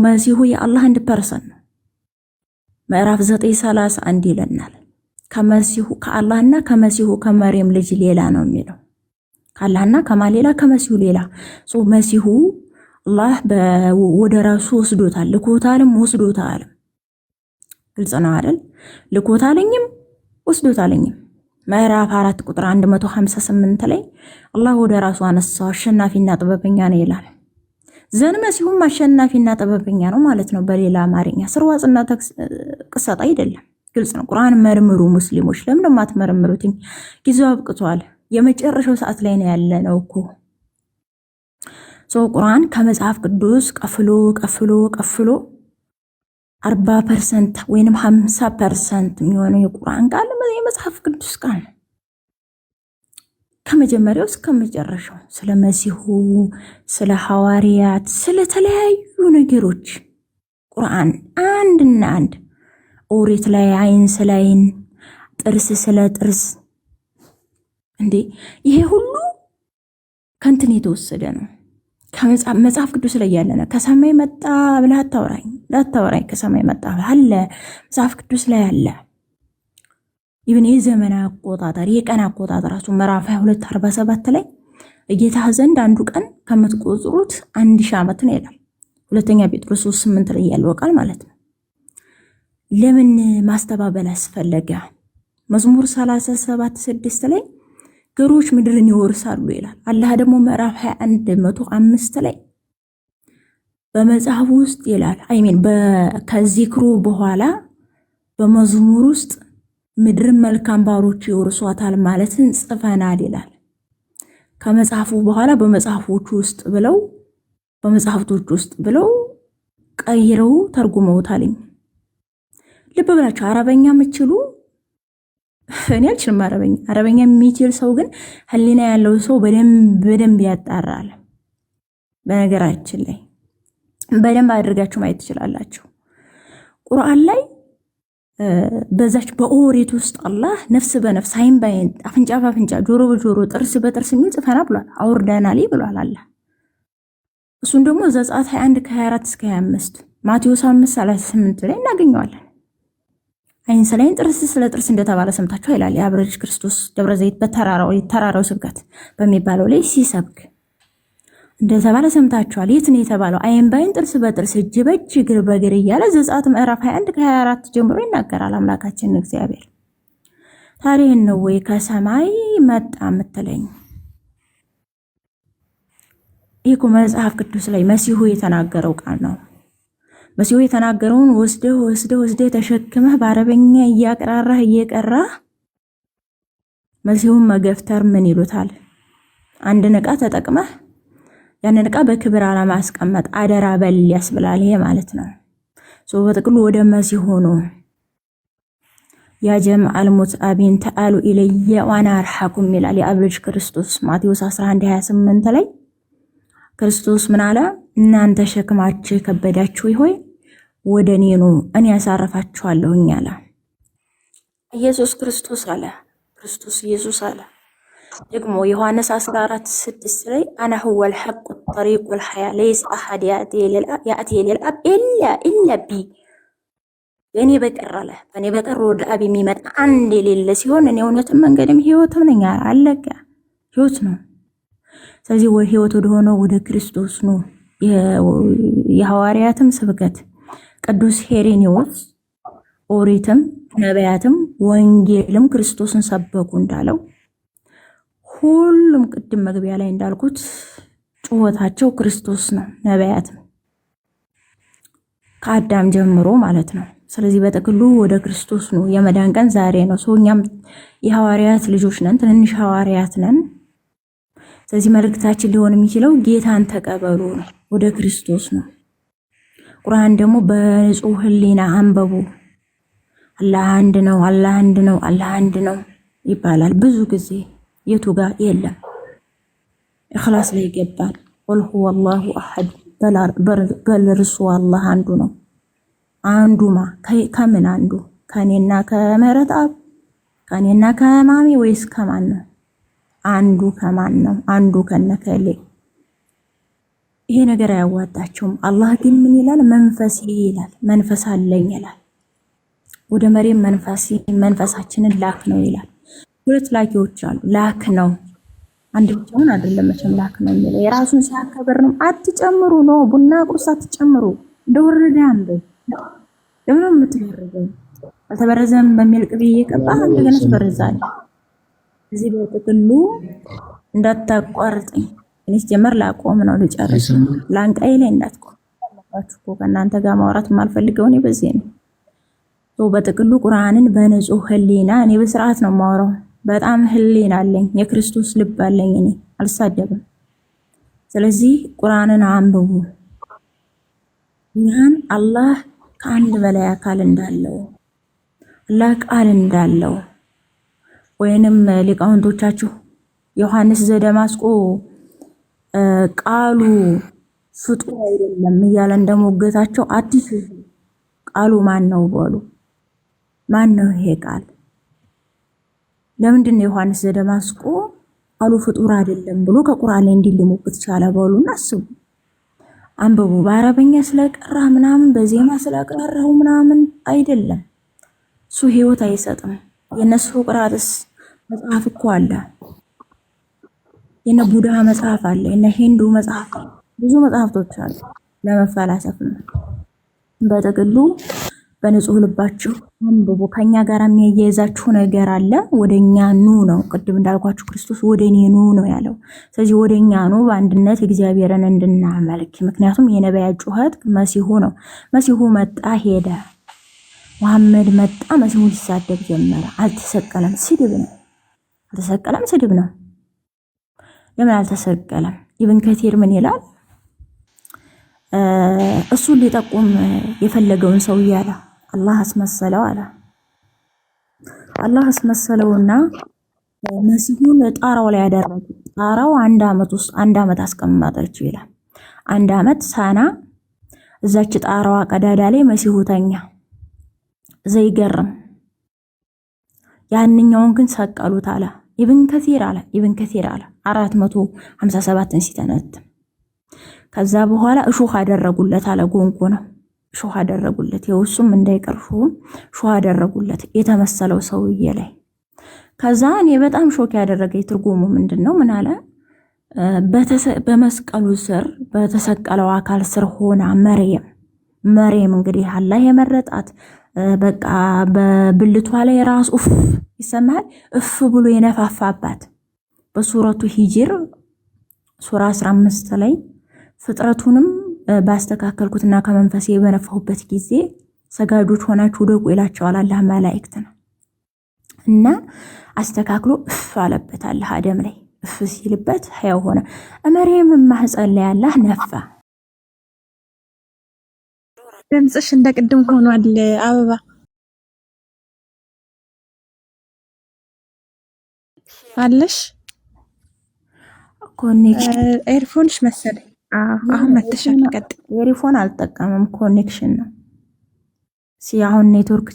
መሲሁ የአላህ 1% ነው። ምዕራፍ 9:31 ይለናል። ከመሲሁ ከአላህና ከመሲሁ ከመርየም ልጅ ሌላ ነው የሚለው። ከአላህና ከማሌላ ከመሲሁ ሌላ። መሲሁ አላህ ወደ ራሱ ወስዶታል፣ ልኮታልም ወስዶታል። ግልጽ ነው አይደል? ልኮታልኝም ወስዶታልኝም። ምዕራፍ 4 ቁጥር 158 ላይ አላህ ወደ ራሱ አነሳው፣ አሸናፊና ጥበበኛ ነው ይላል። ዘን መሲሁም አሸናፊና ጥበበኛ ነው ማለት ነው። በሌላ አማርኛ ስርዋጽና ቅሰጣ አይደለም። ግልጽ ነው። ቁርአን መርምሩ ሙስሊሞች። ለምን ማትመረምሩት? ጊዜው አብቅቷል። የመጨረሻው ሰዓት ላይ ነው ያለነው እኮ። ቁርአን ከመጽሐፍ ቅዱስ ቀፍሎ 40% ወይንም 50% የሚሆነው የቁርአን ቃል የመጽሐፍ ቅዱስ ቃል ነው። ከመጀመሪያው እስከ መጨረሻው ስለ መሲሁ፣ ስለ ሐዋርያት፣ ስለ ተለያዩ ነገሮች ቁርአን አንድና አንድ ኦሪት ላይ አይን ስለ አይን፣ ጥርስ ስለ ጥርስ እንዴ ይሄ ሁሉ ከንትን የተወሰደ ነው። መጽሐፍ ቅዱስ ላይ ያለ ነው። ከሰማይ መጣ ብለህ አታወራኝ። ከሰማይ መጣ አለ መጽሐፍ ቅዱስ ላይ አለ። ይብን የዘመን አቆጣጠር የቀን አቆጣጠር ራሱ ምዕራፍ 22:47 ላይ ጌታ ዘንድ አንዱ ቀን ከምትቆጥሩት 1000 ዓመት ነው ይላል። ሁለተኛ ጴጥሮስ 3:8 ላይ ያለው ቃል ማለት ነው። ለምን ማስተባበል አስፈለገ? መዝሙር 37:6 ላይ ገሮች ምድርን ይወርሳሉ ይላል። አላህ ደግሞ ምዕራፍ 21:105 ላይ በመጽሐፍ ውስጥ ይላል ከዚክሩ በኋላ በመዝሙር ውስጥ ምድርን መልካም ባሮች ይወርሷታል ማለትን ጽፈናል ይላል። ከመጽሐፉ በኋላ በመጽሐፎች ውስጥ ብለው ቀይረው ተርጉመውታል። ልብ ብላችሁ አረበኛ የምትችሉ እኔ አልችልም አረበኛ የሚችል ሰው ግን ህሊና ያለው ሰው በደንብ ያጣራል። በነገራችን ላይ በደንብ አድርጋችሁ ማየት ትችላላችሁ። ቁርአን ላይ በዛች በኦሪት ውስጥ አላህ ነፍስ በነፍስ አይን በአይን አፍንጫ በአፍንጫ ጆሮ በጆሮ ጥርስ በጥርስ የሚል ጽፈና ብሏል። አውርደናል ብሏል አላህ። እሱን ደግሞ ዘጸአት 21:24 እስከ 25 ማቴዎስ 5:38 ላይ እናገኘዋለን። አይን ስለ አይን ጥርስ ስለ ጥርስ እንደተባለ ሰምታችሁ ይላል የአብረጅ ክርስቶስ ደብረ ዘይት በተራራው ስብከት በሚባለው ላይ ሲሰብክ እንደተባለ ሰምታችኋል። የት ነው የተባለው? አይን በአይን ጥርስ በጥርስ እጅ በእጅ እግር በእግር እያለ ዘጸአት ምዕራፍ 21:24 ጀምሮ ይናገራል አምላካችን እግዚአብሔር። ታዲያ ነው ወይ ከሰማይ መጣ የምትለኝ? ይሄ እኮ መጽሐፍ ቅዱስ ላይ መሲሁ የተናገረው ቃል ነው። መሲሁ የተናገረውን ወስደህ ተሸክመህ በአረበኛ እያቀራራህ እየቀራህ መሲሁን መገፍተር ምን ይሉታል? አንድን ዕቃ ተጠቅመህ ያንን ዕቃ በክብር አለማስቀመጥ አደራ በል ያስብላል። ይሄ ማለት ነው። በጥቅሉ ወደ መሲሁ ነው። ያ ጀምዐል ሙትአቢን ተአሉ ኢለየ ዋና አርሐኩም ይላል የአብ ልጅ ክርስቶስ ማቴዎስ 11:28 ላይ ክርስቶስ ምን አለ? እናንተ ሸክማችሁ የከበዳችሁ ሆይ ወደ እኔ ኑ እኔ ያሳርፋችኋለሁኝ አለ። ኢየሱስ ክርስቶስ ኢየሱስ አለ። ደግሞ ዮሐንስ 14:6 ላይ አና ሁወል ሐቅ ወጠሪቅ ወልሐያ ለይስ አሐድ ያእቲ ሊልአብ ኢላ ቢ በእኔ በቀር አለ በእኔ በቀር ወደ አብ የሚመጣ አንድ የሌለ ሲሆን እኔ እውነትም መንገድም ሕይወትም ነኝ። አለቀ። ሕይወት ነው። ስለዚህ ሕይወት ወደ ሆነው ወደ ክርስቶስ ነው። የሐዋርያትም ስብከት ቅዱስ ሄሬኔዎስ ኦሪትም ነቢያትም ወንጌልም ክርስቶስን ሰበኩ እንዳለው ሁሉም ቅድም መግቢያ ላይ እንዳልኩት ጩኸታቸው ክርስቶስ ነው። ነቢያትም ከአዳም ጀምሮ ማለት ነው። ስለዚህ በጥቅሉ ወደ ክርስቶስ ነው። የመዳን ቀን ዛሬ ነው። እኛም የሐዋርያት ልጆች ነን፣ ትንንሽ ሐዋርያት ነን። ስለዚህ መልእክታችን ሊሆን የሚችለው ጌታን ተቀበሉ ነው፣ ወደ ክርስቶስ ነው። ቁርአን ደግሞ በንጹህ ህሊና አንበቡ። አላህ አንድ ነው፣ አላህ አንድ ነው፣ አላህ አንድ ነው ይባላል ብዙ ጊዜ። የቱ ጋር የለም። ኢኽላስ ላይ ይገባል። ቁል ሁወላሁ አሐድ በልርሱ አላህ አንዱ ነው። አንዱማ ከምን አንዱ? ከኔና ከምህረት አብ ከኔና ከማሚ ወይስ ከማን ነው? አንዱ ከማን ነው? አንዱ ከነከሌ። ይሄ ነገር አያዋጣቸውም። አላህ ግን ምን ይላል? መንፈስ ይላል። መንፈስ አለኝ ይላል። ወደ መሬም መንፈሳችንን ላክ ነው ይላል። ሁለት ላኪዎች አሉ። ላክ ነው አንድ ብቻውን አይደለም መቼም ላክ ነው የሚለው የራሱን ሲያከብር ነው። አትጨምሩ ነው ቡና ቁርስ አትጨምሩ። እንደወረደ አንበብ ለምን የምትበረዘው? አልተበረዘም በሚል ቅቤ እየቀባ እንደገና ትበረዛል። እዚህ በጥቅሉ እንዳታቋርጥኝ። እኔ ጀመር ላቆም ነው ልጨርስ። ላንቃይ ላይ እንዳትቆም አለባችሁ እኮ ከእናንተ ጋር ማውራት የማልፈልገው እኔ በዚህ ነው። በጥቅሉ ቁርአንን በንጹህ ህሊና እኔ በስርዓት ነው የማወራው። በጣም ህሊና አለኝ፣ የክርስቶስ ልብ አለኝ። እኔ አልሳደብም። ስለዚህ ቁርአንን አንብቡ። ቁርአን አላህ ከአንድ በላይ አካል እንዳለው አላህ ቃል እንዳለው ወይንም ሊቃውንቶቻችሁ ዮሐንስ ዘደማስቆ ቃሉ ፍጡር አይደለም እያለ እንደሞገታቸው አዲስ ቃሉ ማን ነው በሉ። ማን ነው ይሄ ቃል? ለምንድን ነው ዮሐንስ ዘደማስቆ ቃሉ ፍጡር አይደለም ብሎ ከቁርአን ላይ እንዲልሙበት ቻለ በሉና አስቡ። አንብቡ። በአረበኛ ስለቀራ ምናምን በዜማ ስለቀራው ምናምን አይደለም። እሱ ህይወት አይሰጥም። የነሱ ቁርአንስ መጽሐፍ እኮ አለ። የነ ቡዳ መጽሐፍ አለ። የነ ሂንዱ መጽሐፍ ብዙ መጽሐፍቶች አሉ ለመፈላሰፍ ነው። በጥቅሉ በንጹህ ልባችሁ አንብቡ። ከኛ ጋር የሚያያይዛችሁ ነገር አለ። ወደኛ ኑ ነው። ቅድም እንዳልኳችሁ ክርስቶስ ወደኔ ኑ ነው ያለው። ስለዚህ ወደኛ ኑ በአንድነት እግዚአብሔርን እንድናመልክ። ምክንያቱም የነቢያት ጩኸት መሲሁ ነው። መሲሁ መጣ ሄደ። መሐመድ መጣ፣ መሲሁ ሊሳደብ ጀመረ። አልተሰቀለም፣ ስድብ ነው። አልተሰቀለም፣ ስድብ ነው። ለምን አልተሰቀለም? ኢብን ከቲር ምን ይላል? እሱን ሊጠቁም የፈለገውን ሰው እያለ አላህ አስመሰለው አለ። አላህ አስመሰለውና መሲሁን ጣራው ላይ ያደረጉ። ጣራው አንድ አመት አስቀመጠችው ይላል። አንድ አመት ሳና እዛች ጣራዋ ቀዳዳ ላይ መሲሁ ተኛ። ዘይገርም ያንኛውን ግን ሰቀሉት አለ ኢብን ከቲር አለ። ኢብን ከቲር አለ 457ን ሲተነትም ከዛ በኋላ እሾህ አደረጉለት አለ። ጎንጎ ነው እሾህ አደረጉለት። የውሱም እንዳይቀርፉም እሾህ አደረጉለት የተመሰለው ሰውዬ ላይ። ከዛ እኔ በጣም ሾክ ያደረገኝ ትርጉሙ ምንድነው? ምን አለ? በመስቀሉ ስር በተሰቀለው አካል ስር ሆና መርየም እንግዲህ አላህ የመረጣት በቃ በብልቷ ላይ ራስ ኡፍ ይሰማል እፍ ብሎ የነፋፋባት በሱረቱ ሂጅር ሱራ 15 ላይ ፍጥረቱንም ባስተካከልኩትና ከመንፈሴ በነፋሁበት ጊዜ ሰጋጆች ሆናችሁ ደቁ ይላቸዋል አላህ መላእክትን እና አስተካክሎ እፍ አለበት አላህ አደም ላይ እፍ ሲልበት ሕያው ሆነ። መርየም ማህፀን ላይ አላህ ነፋ። ድምፅሽ እንደቅድም ሆኗል አበባ አለሽ ኮኔክሽን ኤርፎንሽ መሰለኝ። አሁን መተሻል ቀጥ ኤርፎን አልጠቀምም፣ ኮኔክሽን ነው። አሁን ኔትወርክ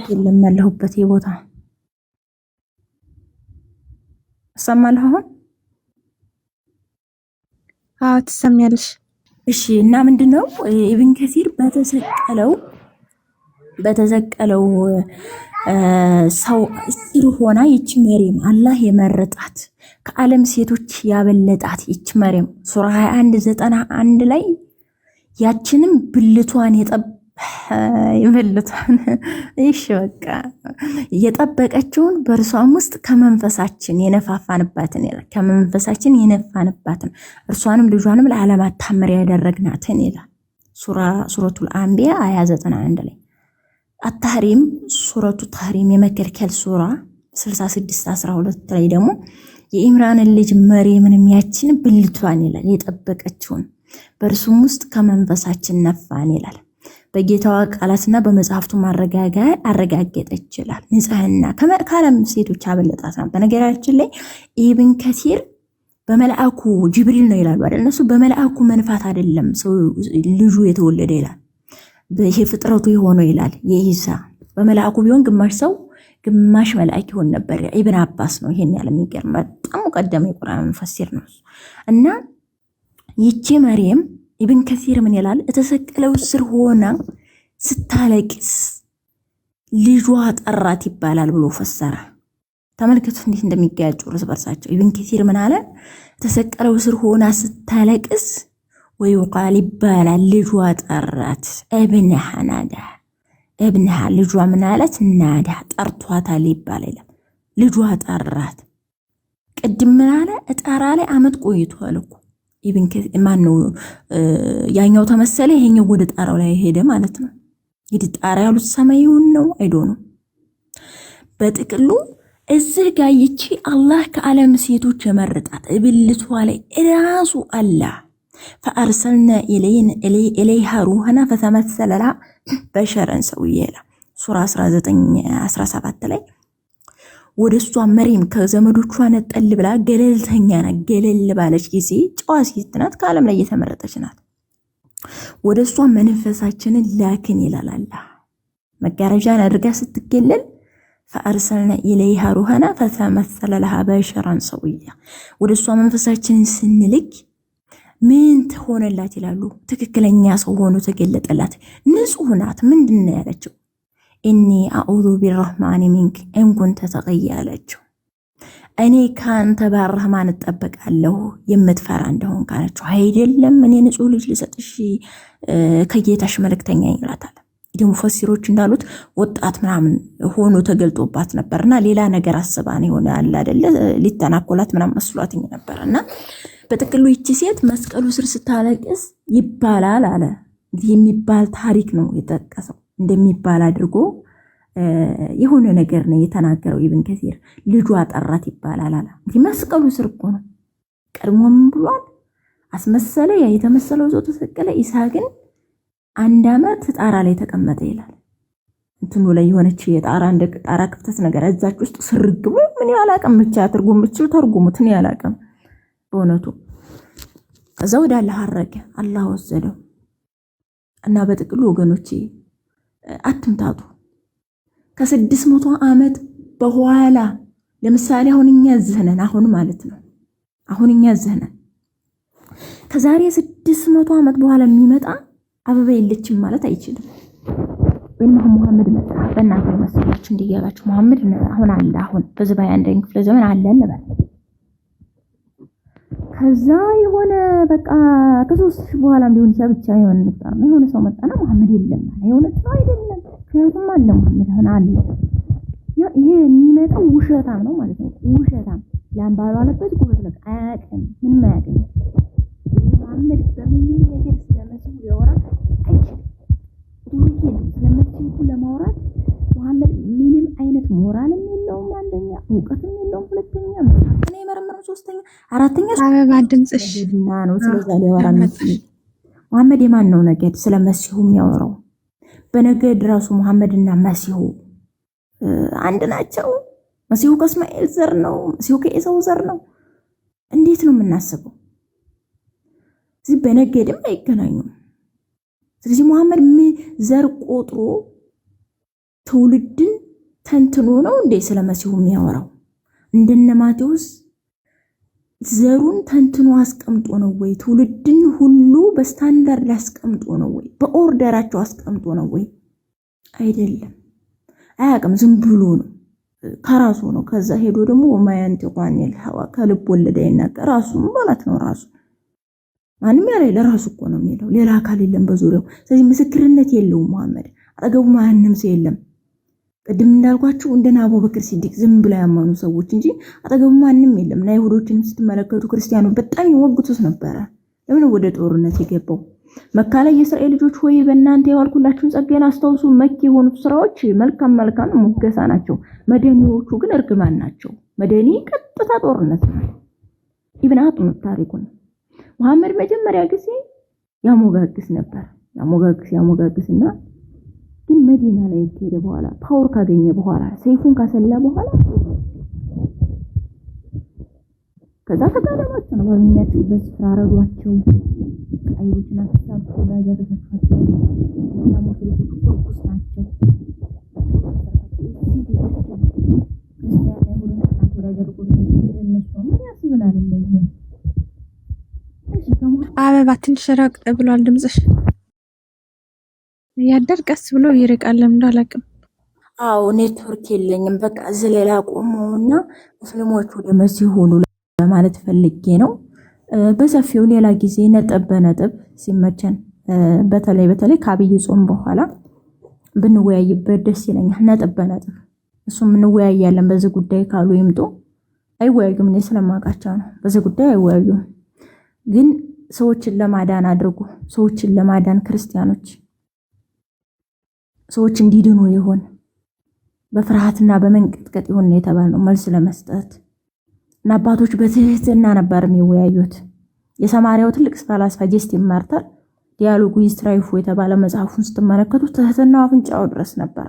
የለም ያለሁበት ቦታ እሰማለሁ። አሁን ትሰሚያለሽ? እሺ። እና ምንድነው ኢብን ከሲር በተሰቀለው ሰው እስር ሆና ይች መርየም አላህ የመረጣት ከዓለም ሴቶች ያበለጣት ይች መርየም ሱራ 21:91 ላይ ያችንም ብልቷን ይበልቷን እሺ በቃ የጠበቀችውን በእርሷም ውስጥ ከመንፈሳችን የነፋፋንባትን ይላል። ከመንፈሳችን የነፋንባትን እርሷንም ልጇንም ለዓለማት ታምር ያደረግናትን ይላል ሱረቱል አንቢያ 91 ላይ። አታህሪም ሱረቱ ታህሪም የመከልከል ሱራ 66:12 ላይ ደግሞ የኢምራንን ልጅ መርየምን ያችን ብልቷን ይላል የጠበቀችውን በእርሱም ውስጥ ከመንፈሳችን ነፋን ይላል። በጌታዋ ቃላትና በመጽሐፍቱ አረጋገጠች ይላል። ንጽህና ከዓለም ሴቶች አበለጣት ነው። በነገራችን ላይ ኢብን ከሲር በመልአኩ ጅብሪል ነው ይላሉ አይደል? እነሱ በመልአኩ መንፋት አይደለም ሰው ልጁ የተወለደ ይላል። ይሄ ፍጥረቱ የሆነው ይላል የኢሳ በመልአኩ ቢሆን ግማሽ ሰው ግማሽ መልአክ ይሆን ነበር። ኢብን አባስ ነው ይሄን ያለ የሚገርም በጣም ቀደም የቁርአን ሙፈሲር ነው። እና ይቺ መርየም ኢብን ከሲር ምን ይላል? የተሰቀለው ስር ሆና ስታለቅስ ልጇ ጠራት ይባላል ብሎ ፈሰረ። ተመልከቱ እንዴት እንደሚጋጩ እርስ በርሳቸው። ኢብን ከሲር ምን አለ? የተሰቀለው ስር ሆና ስታለቅስ ወይ ቃል ይባላል ልጇ ጠራት። እብነሃ ናዳ እብነሃ ልጇ ምን አለት? ናዳ ጠርቷታል ይባላል። ልጇ ጠራት። ቅድም ምን አለ? እጣራ ላይ አመት ቆይቷል እኮ ኢብን ማነው ያኛው ተመሰለ፣ ይሄኛው ወደ ጣራው ላይ ሄደ ማለት ነው። እንግዲህ ጣራ ያሉት ሰማዩን ነው አይዶ ነው። በጥቅሉ እዚህ ጋር ይቺ አላህ ከዓለም ሴቶች የመረጣት ብልቷ ላይ ራሱ አላህ فأرسلنا إليها روحنا فتمثل لها بشرا سويا سورة 17 ላይ ወደሷ መሪም ከዘመዶቿ ነጠል ብላ ገለልተኛ ናት። ገለል ባለች ጊዜ ጨዋ ሴት ናት፣ ከዓለም ላይ የተመረጠች ናት። ወደሷ መንፈሳችንን ላክን ይላል አላህ። መጋረጃን አድርጋ ስትገለል فأرسلنا إليها روحنا فتمثل لها بشرا سويا ወደሷ መንፈሳችንን ስንልክ ምን ትሆነላት ይላሉ። ትክክለኛ ሰው ሆኖ ተገለጠላት። ንጹህ ናት። ምንድነው ያለችው? ኢኒ አዑዙ ቢረህማን ሚንክ ኢን ኩንተ ተቂያ አለችው። እኔ ካንተ በረህማን እጠበቃለሁ የምትፈራ እንደሆን ካለችው አይደለም እኔ ንጹህ ልጅ ልሰጥሽ ከጌታሽ መልእክተኛ ይላታል። ግን ሙፈሲሮች እንዳሉት ወጣት ምናምን ሆኖ ተገልጦባት ነበርና ሌላ ነገር አስባን ይሆነ አለ አይደለ ሊተናኮላት ምናምን መስሏትኝ ነበርና በጥቅሉ ይቺ ሴት መስቀሉ ስር ስታለቅስ ይባላል አለ። የሚባል ታሪክ ነው የጠቀሰው። እንደሚባል አድርጎ የሆነ ነገር ነው የተናገረው ኢብን ከሲር። ልጇ ጠራት ይባላል አለ። መስቀሉ ስር እኮ ነው። ቀድሞም ብሏል አስመሰለ። ያ የተመሰለው ዘው ተሰቀለ። ኢሳ ግን 1 ዓመት ጣራ ላይ ተቀመጠ ይላል። እንትኑ ላይ የሆነች የጣራ እንደ ጣራ ክፍተት ነገር እዛች ውስጥ ስርግ ብሎ ምን ያላቀም ብቻ ተርጉሙት ነው ያላቀም በእውነቱ። ከዛ ወደ አላህ አረገ፣ አላህ ወሰደው እና በጥቅሉ ወገኖቼ አትምታቱ። ከ600 ዓመት በኋላ ለምሳሌ አሁን እኛ ዝህነን አሁን ማለት ነው አሁን እኛ ዝህነን ከዛሬ 600 ዓመት በኋላ የሚመጣ አበባ የለችም ማለት አይችልም። ወይም መሐመድ መጣ በእናንተ መስላችሁ እንዲያባችሁ መሐመድ አሁን አለ አሁን በዚህ በ21ኛው ክፍለ ዘመን አለ እንበል። ከዛ የሆነ በቃ ከ3000 በኋላ ሊሆን ይችላል ብቻ የሆነ ሰው መጣና መሐመድ የለም ማለት የሆነ ነው አይደለም። ምክንያቱም አለ መሐመድ አለ። ይሄ የሚመጣው ውሸታም ነው ማለት ነው። ውሸታም ላምባሉ አለበት ጎበዝ አያውቅም፣ ምንም አያውቅም። መሐመድ በምንም ነገር ስለመሲሁ ያወራ አይችልም። ስለመሲሁ ለማውራት መሐመድ ምንም አይነት ሞራልም የለውም፣ አንደኛ እውቀትም የለውም፣ ሁለተኛ መጽሐፍን የመረመረው፣ ሶስተኛ አራተኛ አበባ ድምጽሽ ነው። ስለዛ ሊያወራ መሐመድ የማን ነው ነገድ ስለመሲሁ የሚያወራው? በነገድ ራሱ መሐመድና መሲሁ አንድ ናቸው። መሲሁ ከእስማኤል ዘር ነው፣ መሲሁ ከኤሳው ዘር ነው። እንዴት ነው የምናስበው? እዚህ በነገድም አይገናኙም። ስለዚህ መሐመድ ዘር ቆጥሮ ትውልድን ተንትኖ ነው እንዴ ስለመሲሁ የሚያወራው? እንደነ ማቴዎስ ዘሩን ተንትኖ አስቀምጦ ነው ወይ? ትውልድን ሁሉ በስታንዳርድ አስቀምጦ ነው ወይ? በኦርደራቸው አስቀምጦ ነው ወይ? አይደለም። አያውቅም። ዝም ብሎ ነው ከራሱ ነው። ከዛ ሄዶ ደግሞ ማያንት ቋንል ሐዋ ከልብ ወለደ ይናገር ራሱ ማለት ነው። ራሱ ማንም ያለ ለራሱ እኮ ነው የሚለው፣ ሌላ አካል የለም በዙሪያው። ስለዚህ ምስክርነት የለውም መሐመድ። አጠገቡ ማንንም ሰው የለም። ቅድም እንዳልኳችሁ እንደና አቡበክር ሲዲቅ ዝም ብለው ያመኑ ሰዎች እንጂ አጠገቡ ማንም የለም። እና ይሁዶችንም ስትመለከቱ ክርስቲያኑ በጣም ይወግቱት ነበረ። ለምን ወደ ጦርነት የገባው? መካ ላይ የእስራኤል ልጆች ሆይ በእናንተ ያዋልኩላችሁን ጸጋዬን አስታውሱ። መኪ የሆኑት ስራዎች መልካም ሙገሳ ናቸው። መደኒዎቹ ግን እርግማን ናቸው። መደኒ ቀጥታ ጦርነት ነው። ኢብን አጥኑ ታሪኩን መሐመድ መጀመሪያ ጊዜ ያሞጋግስ ነበር። ያሞጋግስና ግን መዲና ላይ ከሄደ በኋላ ፓወር ካገኘ በኋላ ሰይፉን ካሰላ በኋላ ከዛ ተጋደማቸው ነው ወንኛቸው በስፍራ ረዷቸው። አይሁድና ተሳትፎ ያደረጋቸው ያሞግሩት ቁርቁስ ናቸው። አበባ ትንሽ ራቅ ብሏል ድምጽሽ። ያደር ቀስ ብሎ ይርቃል። ለምን አላውቅም። አዎ ኔትወርክ የለኝም። በቃ ዝለላ ቆመውና ሙስሊሞች ወደ መሲሁ ሁሉ ለማለት ፈልጌ ነው። በሰፊው ሌላ ጊዜ ነጥብ በነጥብ ሲመቸን በተለይ ከአብይ ጾም በኋላ ብንወያይበት ደስ ይለኛል። ነጥብ በነጥብ እሱም እንወያያለን። በዚህ ጉዳይ ካሉ ይምጡ። አይወያዩም፣ እኔ ስለማውቃቸው ነው። በዚህ ጉዳይ አይወያዩም። ግን ሰዎችን ለማዳን አድርጉ። ሰዎችን ለማዳን ክርስቲያኖች ሰዎች እንዲድኑ ይሆን በፍርሃትና በመንቀጥቀጥ ይሆን የተባለው መልስ ለመስጠት እና አባቶች በትህትና ነበር የሚወያዩት። የሰማሪያው ትልቅ ፈላስፋ ጀስቲን ማርተር ዲያሎጉ ዊዝ ትራይፎ የተባለ መጽሐፉን ስትመለከቱ ትህትናው አፍንጫው ድረስ ነበር።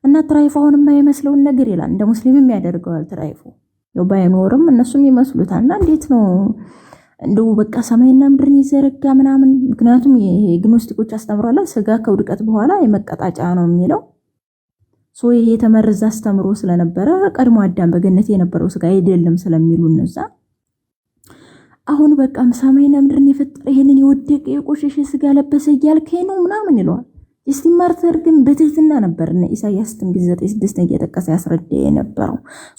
እና ትራይፎ አሁን የማይመስለውን ነገር ይላል። እንደ ሙስሊምም ያደርገዋል ትራይፎ ያው ባይኖርም እነሱም ይመስሉታል። እና እንዴት ነው እንደው በቃ ሰማይና ምድርን ይዘረጋ ምናምን። ምክንያቱም የግኖስቲኮች አስተምሯል ስጋ ከውድቀት በኋላ የመቀጣጫ ነው የሚለው ይሄ የተመረዘ አስተምሮ ስለነበረ ቀድሞ አዳም በገነት የነበረው ስጋ አይደለም ስለሚሉ እነዛ አሁን በቃ ሰማይና ምድርን የፈጠረ ይሄንን የወደቀ የቆሸሸ ስጋ ለበሰ እያልከኝ ነው ምናምን ይለዋል። ጀስቲን ማርተር ግን በትህትና ነበር እና ኢሳይያስ ትንቢት 9:6 እየጠቀሰ ያስረዳ የነበረው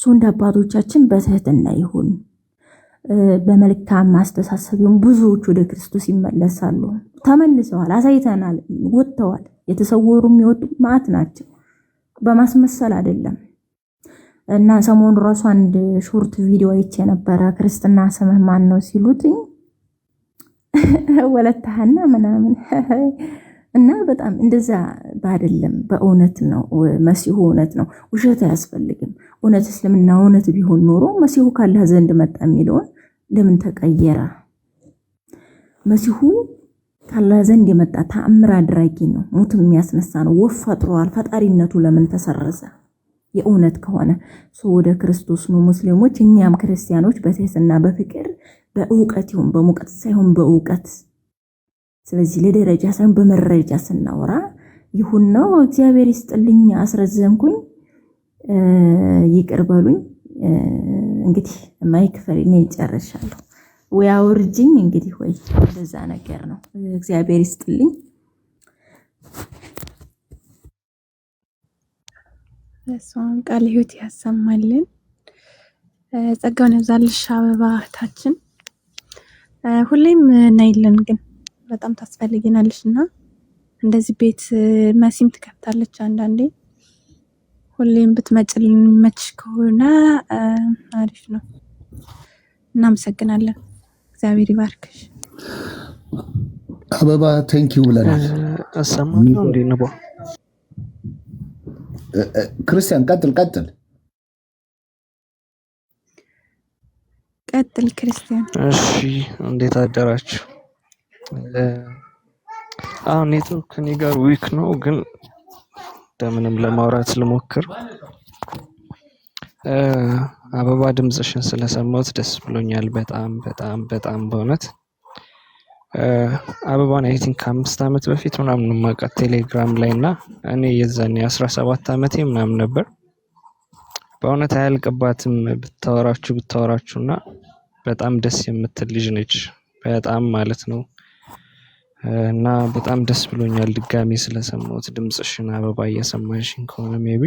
እንደ አባቶቻችን በትህትና ይሁን በመልካም ማስተሳሰቢውን ብዙዎች ወደ ክርስቶስ ይመለሳሉ። ተመልሰዋል፣ አሳይተናል፣ ወጥተዋል። የተሰወሩ የሚወጡ ማዕት ናቸው። በማስመሰል አይደለም። እና ሰሞኑን ራሱ አንድ ሾርት ቪዲዮ አይቼ ነበረ። ክርስትና ስምህ ማን ነው ሲሉትኝ ወለታህና ምናምን እና በጣም እንደዛ ባይደለም። በእውነት ነው መሲሁ እውነት ነው። ውሸት አያስፈልግም። እውነት እስልምና እውነት ቢሆን ኖሮ መሲሁ ካላህ ዘንድ መጣ የሚለውን ለምን ተቀየረ? መሲሁ ካላህ ዘንድ የመጣ ተአምር አድራጊ ነው። ሞት የሚያስነሳ ነው። ወፍ ፈጥሯል። ፈጣሪነቱ ለምን ተሰረዘ? የእውነት ከሆነ ወደ ክርስቶስ ነው። ሙስሊሞች እኛም ክርስቲያኖች በትህትና በፍቅር በእውቀት ይሁን በሙቀት ሳይሆን በእውቀት ስለዚህ ለደረጃ ሳይሆን በመረጃ ስናወራ ይሁን ነው። እግዚአብሔር ይስጥልኝ። አስረዘምኩኝ፣ ይቅር በሉኝ። እንግዲህ ማይክፈል እኔ ጨርሻለሁ። ወይ አውርጅኝ እንግዲህ ወይ እንደዛ ነገር ነው። እግዚአብሔር ይስጥልኝ። እሷን ቃል ህይወት ያሰማልን፣ ጸጋውን ያብዛልሽ። አበባ እህታችን ሁሌም ናይልን ግን በጣም ታስፈልጊናለሽ እና እንደዚህ ቤት መሲም ትከፍታለች አንዳንዴ። ሁሌም ብትመጭልን መች ከሆነ አሪፍ ነው። እናመሰግናለን። እግዚአብሔር ይባርክሽ። አበባ ቴንኪው ብለናል። አሰማለሁ እንዴ ነው ክርስቲያን ቀጥል ክርስቲያን። እሺ እንዴት አደራችሁ? አሁን ኔትወርክ ከኔ ጋር ዊክ ነው፣ ግን እንደምንም ለማውራት ልሞክር። አበባ ድምፅሽን ስለሰማሁት ደስ ብሎኛል። በጣም በጣም በጣም በእውነት አበባን አይ ቲንክ 5 ዓመት በፊት ምናምን ማውቃት ቴሌግራም ላይ እና እኔ የዛኔ 17 ዓመቴ ምናምን ነበር። በእውነት አያልቅባትም ብታወራችሁና በጣም ደስ የምትል ልጅ ነች። በጣም ማለት ነው። እና በጣም ደስ ብሎኛል ድጋሚ ስለሰማሁት ድምፅሽን። አበባ እየሰማሽኝ ከሆነ ሜቢ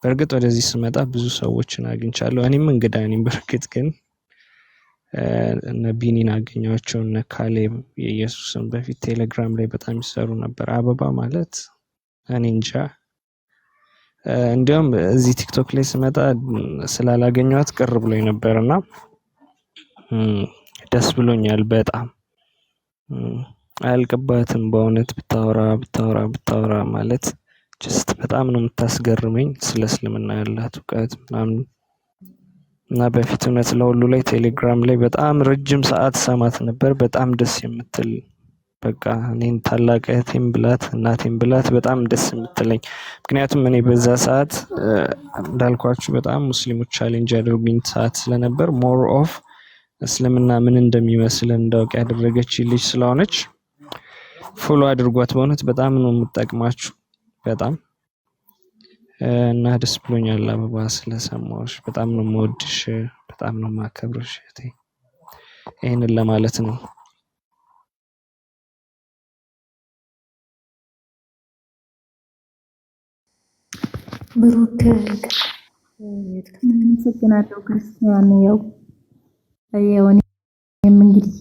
በእርግጥ ወደዚህ ስመጣ ብዙ ሰዎችን አግኝቻለሁ። እኔም እንግዳ ነኝ በእርግጥ ግን እነ ቢኒን አገኘኋቸው፣ እነ ካሌብ የኢየሱስን በፊት ቴሌግራም ላይ በጣም ይሰሩ ነበር። አበባ ማለት እኔ እንጃ። እንዲያውም እዚህ ቲክቶክ ላይ ስመጣ ስላላገኘኋት ቅር ብሎኝ ነበርና ደስ ብሎኛል በጣም። አያልቅባትም በእውነት ብታወራ ማለት ጀስት በጣም ነው የምታስገርመኝ ስለ እስልምና ያላት እውቀት ምናምን። እና በፊት እውነት ለሁሉ ላይ ቴሌግራም ላይ በጣም ረጅም ሰዓት ሰማት ነበር። በጣም ደስ የምትል በቃ እኔን ታላቅ እህቴም ብላት እናቴም ብላት በጣም ደስ የምትለኝ። ምክንያቱም እኔ በዛ ሰዓት እንዳልኳችሁ በጣም ሙስሊሞች ቻሌንጅ ያደርጉኝ ሰዓት ስለነበር ሞር ኦፍ እስልምና ምን እንደሚመስል እንዳውቅ ያደረገች ልጅ ስለሆነች ፎሎ አድርጓት። በእውነት በጣም ነው የምጠቅማችሁ በጣም። እና ደስ ብሎኛል አበባ ስለሰማሁሽ። በጣም ነው የምወድሽ፣ በጣም ነው የማከብርሽ እህቴ። ይሄንን ለማለት ነው። ብሩክ አመሰግናለሁ ክርስቲያን። ያው እኔም እንግዲህ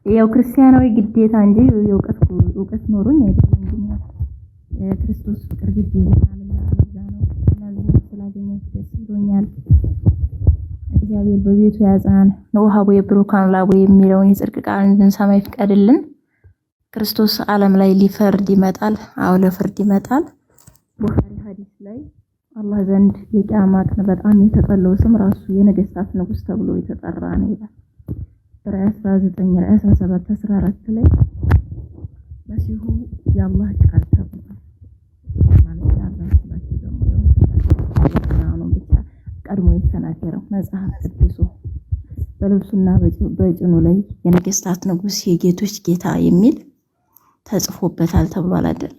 ያው ክርስቲያናዊ ግዴታ እንጂ እውቀት ኖሮኝ አይደለም። ግን ክርስቶስ ፍቅር ግድ ይላል አለዛ ነው። እና ስላገኘሁት ደስ ብሎኛል። እግዚአብሔር በቤቱ ያጽናን። ነውሃቦ የብሩካን ላቦ የሚለውን የጽድቅ ቃል እንድንሰማ ይፍቀድልን። ክርስቶስ ዓለም ላይ ሊፈርድ ይመጣል። አዎ ለፍርድ ይመጣል። ቡኻሪ ሐዲስ ላይ አላህ ዘንድ የቂያማ ቀን በጣም የተጠላው ስም ራሱ የነገስታት ንጉስ ተብሎ የተጠራ ነው ይላል። ራእይ 19 ራእይ 17 14 ላይ መሲሁ የአላህ ቃል ተብሏል። ማለት ያለው ስላችሁ ደግሞ ነው ብቻ ቀድሞ የተናገረው መጽሐፍ ቅዱስ በልብሱና በጭኑ ላይ የነገስታት ንጉስ የጌቶች ጌታ የሚል ተጽፎበታል ተብሏል አይደል?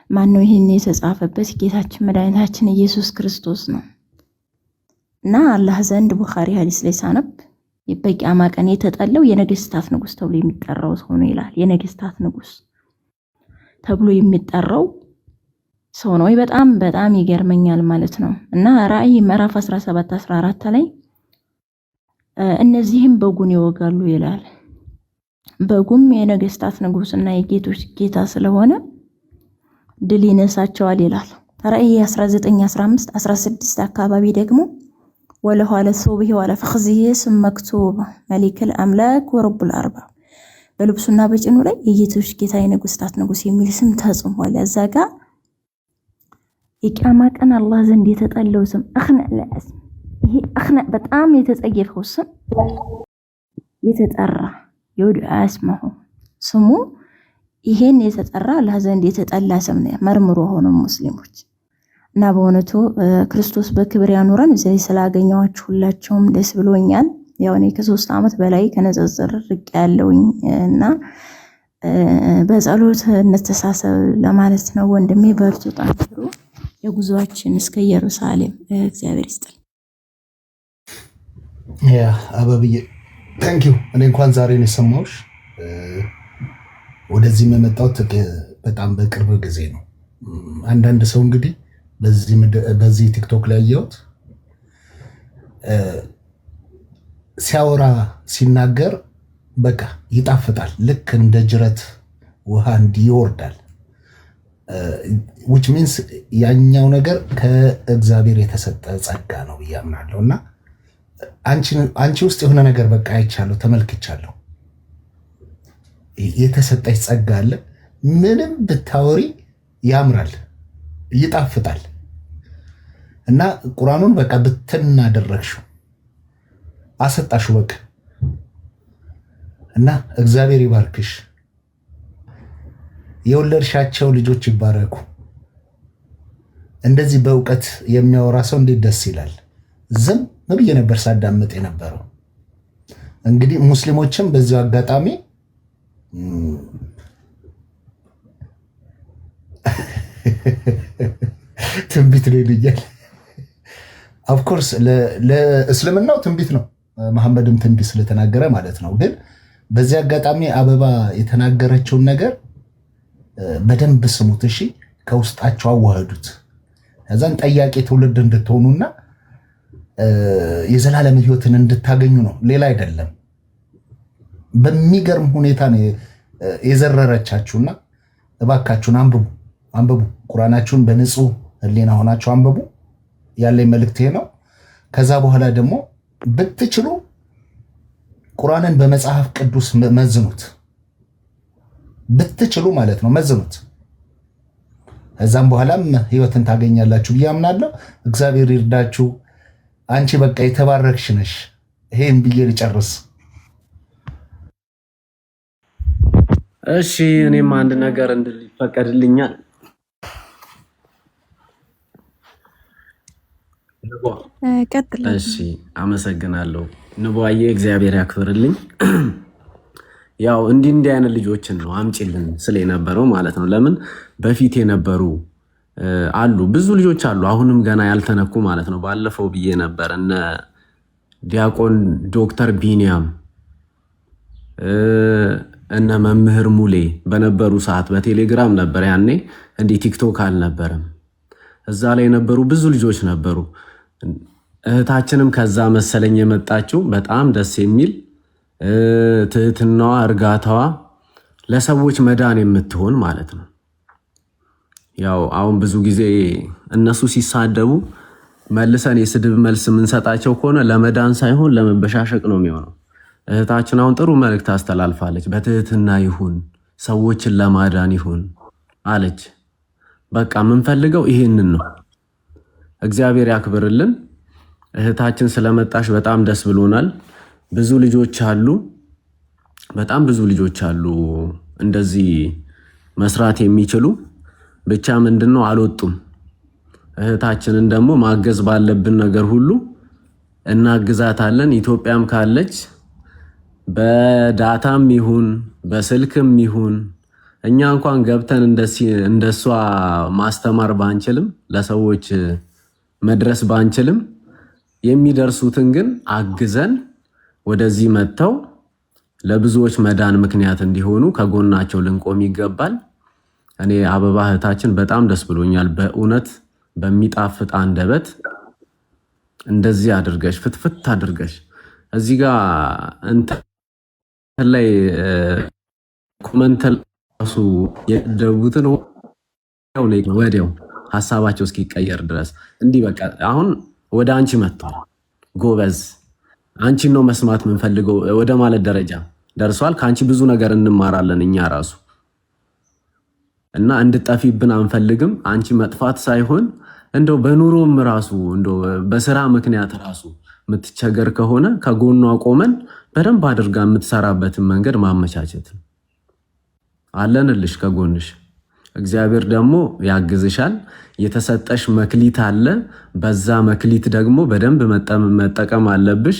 ማን ነው ይሄን የተጻፈበት? ጌታችን መድኃኒታችን ኢየሱስ ክርስቶስ ነው። እና አላህ ዘንድ ቡኻሪ ሐዲስ ላይ ሳነብ በቂያማ ቀን የተጠላው የነገስታት ንጉስ ተብሎ የሚጠራው ሰው ነው ይላል። የነገስታት ንጉስ ተብሎ የሚጠራው ሰው ነው። በጣም በጣም ይገርመኛል ማለት ነው። እና ራእይ ምዕራፍ 17 14 ላይ እነዚህም በጉን ይወጋሉ ይላል። በጉም የነገስታት ንጉስና የጌቶች ጌታ ስለሆነ ድል ይነሳቸዋል ይላል። ራእይ 19 15 16 አካባቢ ደግሞ ወለኋለ ሶብሂ ወለ ፈኽዚሂ ስም መክቱብ መሊክል አምላክ ወረቡል አርባብ በልብሱና በጭኑ ላይ የጌቶች ጌታ የነገስታት ንጉስ የሚል ስም ተጽፏል። እዛ ጋር የቂያማ ቀን አላህ ዘንድ የተጠላው ስም አኽነ ለአስም ይሄ አኽነ በጣም የተጸየፈው ስም የተጠራ ይወድዓ እስመሁ ስሙ ይሄን የተጠራ አላህ ዘንድ የተጠላ ስም ነው። መርምሮ ሆኖ ሙስሊሞች እና በእውነቱ ክርስቶስ በክብር ያኖረን። እዚህ ስላገኘኋችሁ ሁላችሁም ደስ ብሎኛል። ያው እኔ ከ3 ዓመት በላይ ከነጽጽር ርቅ ያለውኝ እና በጸሎት እንተሳሰብ ለማለት ነው። ወንድሜ በርቱ፣ ጠንክሩ። የጉዟችን እስከ ኢየሩሳሌም እግዚአብሔር ይስጥል። ያ አበብዬ ታንኪዩ። እኔ እንኳን ዛሬ ነው የሰማሁሽ። ወደዚህ የመጣሁት በጣም በቅርብ ጊዜ ነው። አንዳንድ ሰው እንግዲህ በዚህ ቲክቶክ ላይ ያየሁት ሲያወራ ሲናገር በቃ ይጣፍጣል። ልክ እንደ ጅረት ውሃ እንዲወርዳል። which means ያኛው ነገር ከእግዚአብሔር የተሰጠ ጸጋ ነው ብዬ አምናለሁ። እና አንቺ ውስጥ የሆነ ነገር በቃ አይቻለሁ፣ ተመልክቻለሁ። የተሰጠች ጸጋ አለ። ምንም ብታወሪ ያምራል፣ ይጣፍጣል። እና ቁርአኑን በቃ ብትና አደረግሽው፣ አሰጣሽው በቃ። እና እግዚአብሔር ይባርክሽ፣ የወለድሻቸው ልጆች ይባረኩ። እንደዚህ በእውቀት የሚያወራ ሰው እንዴት ደስ ይላል። ዝም ብዬ ነበር ሳዳምጥ የነበረው። እንግዲህ ሙስሊሞችም በዚህ አጋጣሚ ትንቢት ነው ይልኛል። ኦፍ ኮርስ ለእስልምናው ትንቢት ነው፣ መሐመድም ትንቢት ስለተናገረ ማለት ነው። ግን በዚህ አጋጣሚ አበባ የተናገረችውን ነገር በደንብ ስሙት እሺ። ከውስጣቸው አዋህዱት። ከዛን ጠያቂ ትውልድ እንድትሆኑና የዘላለም ሕይወትን እንድታገኙ ነው፣ ሌላ አይደለም። በሚገርም ሁኔታ ነው የዘረረቻችሁና እባካችሁን አንብቡ። ቁርአናችሁን በንጹህ ህሊና ሆናችሁ አንብቡ። ያለኝ መልእክት ይሄ ነው። ከዛ በኋላ ደግሞ ብትችሉ ቁርአንን በመጽሐፍ ቅዱስ መዝኑት፣ ብትችሉ ማለት ነው መዝኑት። ከዛም በኋላም ህይወትን ታገኛላችሁ ብዬ አምናለሁ። እግዚአብሔር ይርዳችሁ። አንቺ በቃ የተባረክሽ ነሽ። ይሄን ብዬ ልጨርስ። እሺ እኔም አንድ ነገር እንድል ይፈቀድልኛል። እሺ አመሰግናለሁ ንቧዬ፣ እግዚአብሔር ያክብርልኝ። ያው እንዲህ አይነት ልጆችን ነው አምጪልን ስለ የነበረው ማለት ነው። ለምን በፊት የነበሩ አሉ ብዙ ልጆች አሉ፣ አሁንም ገና ያልተነኩ ማለት ነው። ባለፈው ብዬ ነበር እነ ዲያቆን ዶክተር ቢኒያም እነ መምህር ሙሌ በነበሩ ሰዓት በቴሌግራም ነበር ያኔ፣ እንዲህ ቲክቶክ አልነበረም። እዛ ላይ የነበሩ ብዙ ልጆች ነበሩ። እህታችንም ከዛ መሰለኝ የመጣችው በጣም ደስ የሚል ትህትናዋ፣ እርጋታዋ ለሰዎች መዳን የምትሆን ማለት ነው። ያው አሁን ብዙ ጊዜ እነሱ ሲሳደቡ መልሰን የስድብ መልስ የምንሰጣቸው ከሆነ ለመዳን ሳይሆን ለመበሻሸቅ ነው የሚሆነው። እህታችን አሁን ጥሩ መልእክት አስተላልፋለች። በትህትና ይሁን ሰዎችን ለማዳን ይሁን አለች። በቃ የምንፈልገው ይሄንን ነው። እግዚአብሔር ያክብርልን። እህታችን ስለመጣሽ በጣም ደስ ብሎናል። ብዙ ልጆች አሉ፣ በጣም ብዙ ልጆች አሉ እንደዚህ መስራት የሚችሉ ብቻ ምንድነው አልወጡም። እህታችንን ደግሞ ማገዝ ባለብን ነገር ሁሉ እናግዛታለን። ኢትዮጵያም ካለች በዳታም ይሁን በስልክም ይሁን እኛ እንኳን ገብተን እንደሷ ማስተማር ባንችልም ለሰዎች መድረስ ባንችልም የሚደርሱትን ግን አግዘን ወደዚህ መጥተው ለብዙዎች መዳን ምክንያት እንዲሆኑ ከጎናቸው ልንቆም ይገባል። እኔ አበባ እህታችን በጣም ደስ ብሎኛል። በእውነት በሚጣፍጥ አንደበት እንደዚህ አድርገሽ ፍትፍት አድርገሽ እዚህ ጋር እንትን ላይ ኮመንት ራሱ የደቡትን ወዲያው ሐሳባቸው እስኪቀየር ድረስ እንዲህ በቃ አሁን ወደ አንቺ መጥቷል። ጎበዝ አንቺን ነው መስማት የምንፈልገው ወደ ማለት ደረጃ ደርሷል። ከአንቺ ብዙ ነገር እንማራለን እኛ ራሱ እና እንድጠፊብን አንፈልግም። አንቺ መጥፋት ሳይሆን እንደው በኑሮም ራሱ እንደው በስራ ምክንያት ራሱ የምትቸገር ከሆነ ከጎኗ ቆመን በደንብ አድርጋ የምትሰራበትን መንገድ ማመቻቸት አለንልሽ ከጎንሽ። እግዚአብሔር ደግሞ ያግዝሻል። የተሰጠሽ መክሊት አለ። በዛ መክሊት ደግሞ በደንብ መጠቀም አለብሽ።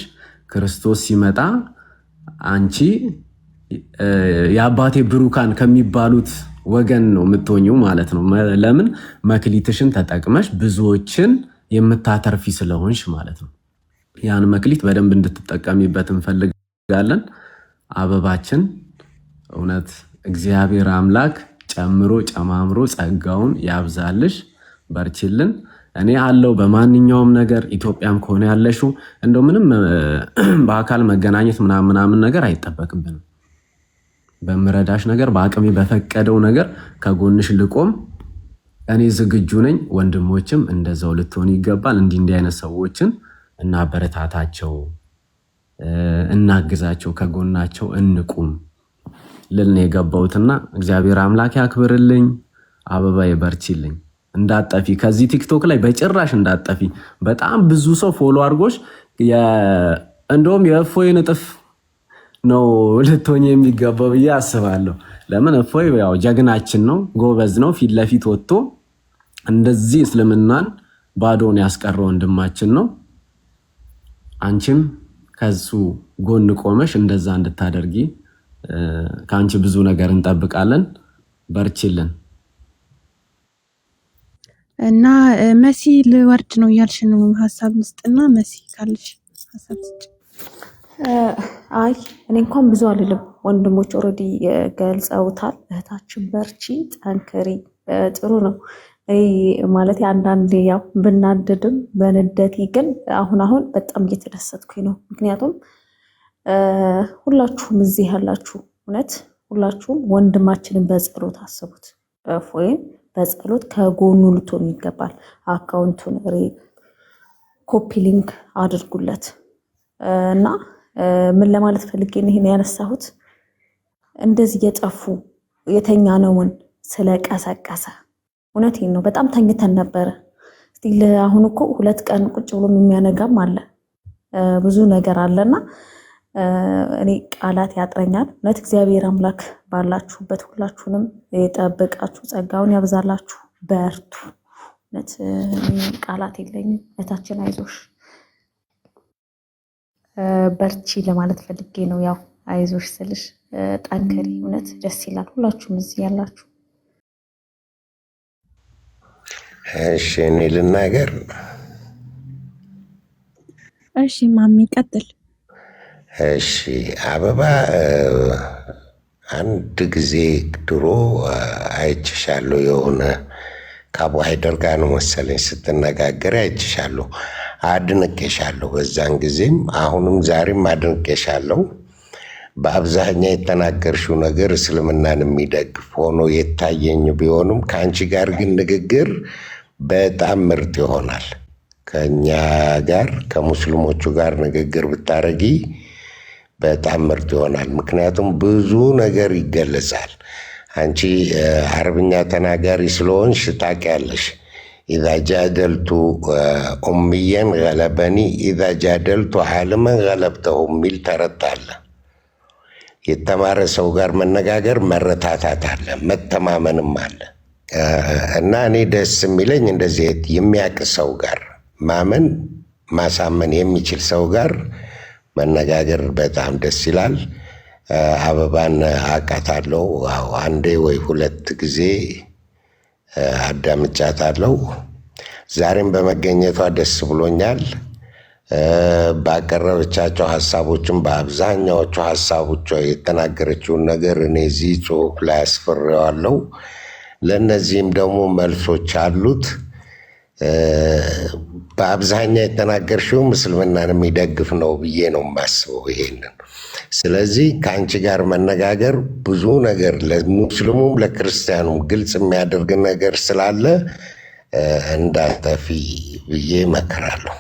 ክርስቶስ ሲመጣ አንቺ የአባቴ ብሩካን ከሚባሉት ወገን ነው የምትሆኚው ማለት ነው። ለምን መክሊትሽን ተጠቅመሽ ብዙዎችን የምታተርፊ ስለሆንሽ ማለት ነው። ያን መክሊት በደንብ እንድትጠቀሚበት እንፈልጋለን። አበባችን እውነት እግዚአብሔር አምላክ ጨምሮ ጨማምሮ ጸጋውን ያብዛልሽ። በርችልን። እኔ አለው በማንኛውም ነገር ኢትዮጵያም ከሆነ ያለሽው እንደው ምንም በአካል መገናኘት ምናምን ነገር አይጠበቅብንም። በምረዳሽ ነገር በአቅሜ በፈቀደው ነገር ከጎንሽ ልቆም እኔ ዝግጁ ነኝ። ወንድሞችም እንደዛው ልትሆን ይገባል። እንዲህ አይነት ሰዎችን እናበረታታቸው፣ እናግዛቸው፣ ከጎናቸው እንቁም ልል ነው የገባሁትና እግዚአብሔር አምላክ ያክብርልኝ። አበባዬ በርቺልኝ፣ እንዳጠፊ ከዚህ ቲክቶክ ላይ በጭራሽ እንዳጠፊ። በጣም ብዙ ሰው ፎሎ አድርጎሽ እንደውም የእፎይን እጥፍ ነው ልትሆኝ የሚገባው ብዬ አስባለሁ። ለምን እፎይ ያው ጀግናችን ነው፣ ጎበዝ ነው። ፊት ለፊት ወጥቶ እንደዚህ እስልምናን ባዶን ያስቀረው ወንድማችን ነው። አንቺም ከሱ ጎን ቆመሽ እንደዛ እንድታደርጊ ከአንቺ ብዙ ነገር እንጠብቃለን። በርችልን። እና መሲ ልወርድ ነው እያልሽ ነው? ሀሳብ ልስጥና መሲ ካለሽ ሀሳብ ስጭ። አይ እኔ እንኳን ብዙ አልልም። ወንድሞች ኦልሬዲ ገልጸውታል። እህታችን በርቺ፣ ጠንክሪ፣ ጥሩ ነው ማለት አንዳንዴ ያው ብናደድም በንደቴ ግን አሁን በጣም እየተደሰትኩኝ ነው። ምክንያቱም ሁላችሁም እዚህ ያላችሁ እውነት ሁላችሁም ወንድማችንን በጸሎት አስቡት። እፎይን በጸሎት ከጎኑ ልትሆኑ ይገባል። አካውንቱን ኮፒ ሊንክ አድርጉለት እና ምን ለማለት ፈልጌ ነው ይሄን ያነሳሁት፣ እንደዚህ የጠፉ የተኛነውን ስለቀሰቀሰ እውነቴን ነው። በጣም ተኝተን ነበረ። ስቲል አሁን እኮ 2 ቀን ቁጭ ብሎ የሚያነጋም አለ፣ ብዙ ነገር አለና እኔ ቃላት ያጥረኛል። እውነት እግዚአብሔር አምላክ ባላችሁበት ሁላችሁንም የጠበቃችሁ ጸጋውን ያብዛላችሁ። በርቱ። እውነት ቃላት የለኝም። እህታችን አይዞሽ በርቺ ለማለት ፈልጌ ነው። ያው አይዞሽ ስልሽ ጠንክሪ። እውነት ደስ ይላል። ሁላችሁም እዚህ ያላችሁ እሺ እኔ ልናገር። እሺ ማሚ ቀጥል። እሺ አበባ አንድ ጊዜ ድሮ አይችሻለሁ፣ የሆነ ከአቡ ሀይደር ጋር ነው መሰለኝ ስትነጋገር አይችሻለሁ፣ አድንቄሻለሁ። በዛን ጊዜም አሁንም ዛሬም አድንቄሻለሁ። በአብዛኛው የተናገርሽው ነገር እስልምናን የሚደግፍ ሆኖ የታየኝ ቢሆንም ከአንቺ ጋር ግን ንግግር በጣም ምርጥ ይሆናል። ከኛ ጋር ከሙስሊሞቹ ጋር ንግግር ብታረጊ በጣም ምርጥ ይሆናል። ምክንያቱም ብዙ ነገር ይገለጻል። አንቺ አረብኛ ተናጋሪ ስለሆንሽ ታውቂያለሽ። ኢዛ ጃደልቱ ኡምየን ገለበኒ ኢዛ ጃደልቱ ዓለመን ገለብተሁ የሚል ተረት አለ። የተማረ ሰው ጋር መነጋገር መረታታት አለ፣ መተማመንም አለ። እና እኔ ደስ የሚለኝ እንደዚህ የሚያውቅ ሰው ጋር ማሳመን የሚችል ሰው ጋር መነጋገር በጣም ደስ ይላል። አበባን አውቃታለሁ። አንዴ ወይ ሁለት ጊዜ አዳምጫታለሁ። ዛሬም በመገኘቷ ደስ ብሎኛል። ባቀረበቻቸው ሀሳቦችም በአብዛኛዎቹ ሀሳቦቿ የተናገረችውን ነገር እኔ እዚህ ጽሑፍ ላይ አስፍሬዋለሁ። ለእነዚህም ደግሞ መልሶች አሉት። በአብዛኛው የተናገርሽው ምስልምናን የሚደግፍ ነው ብዬ ነው የማስበው ይሄንን። ስለዚህ ከአንቺ ጋር መነጋገር ብዙ ነገር ለሙስሊሙም ለክርስቲያኑም ግልጽ የሚያደርግ ነገር ስላለ እንዳጠፊ ብዬ እመክራለሁ።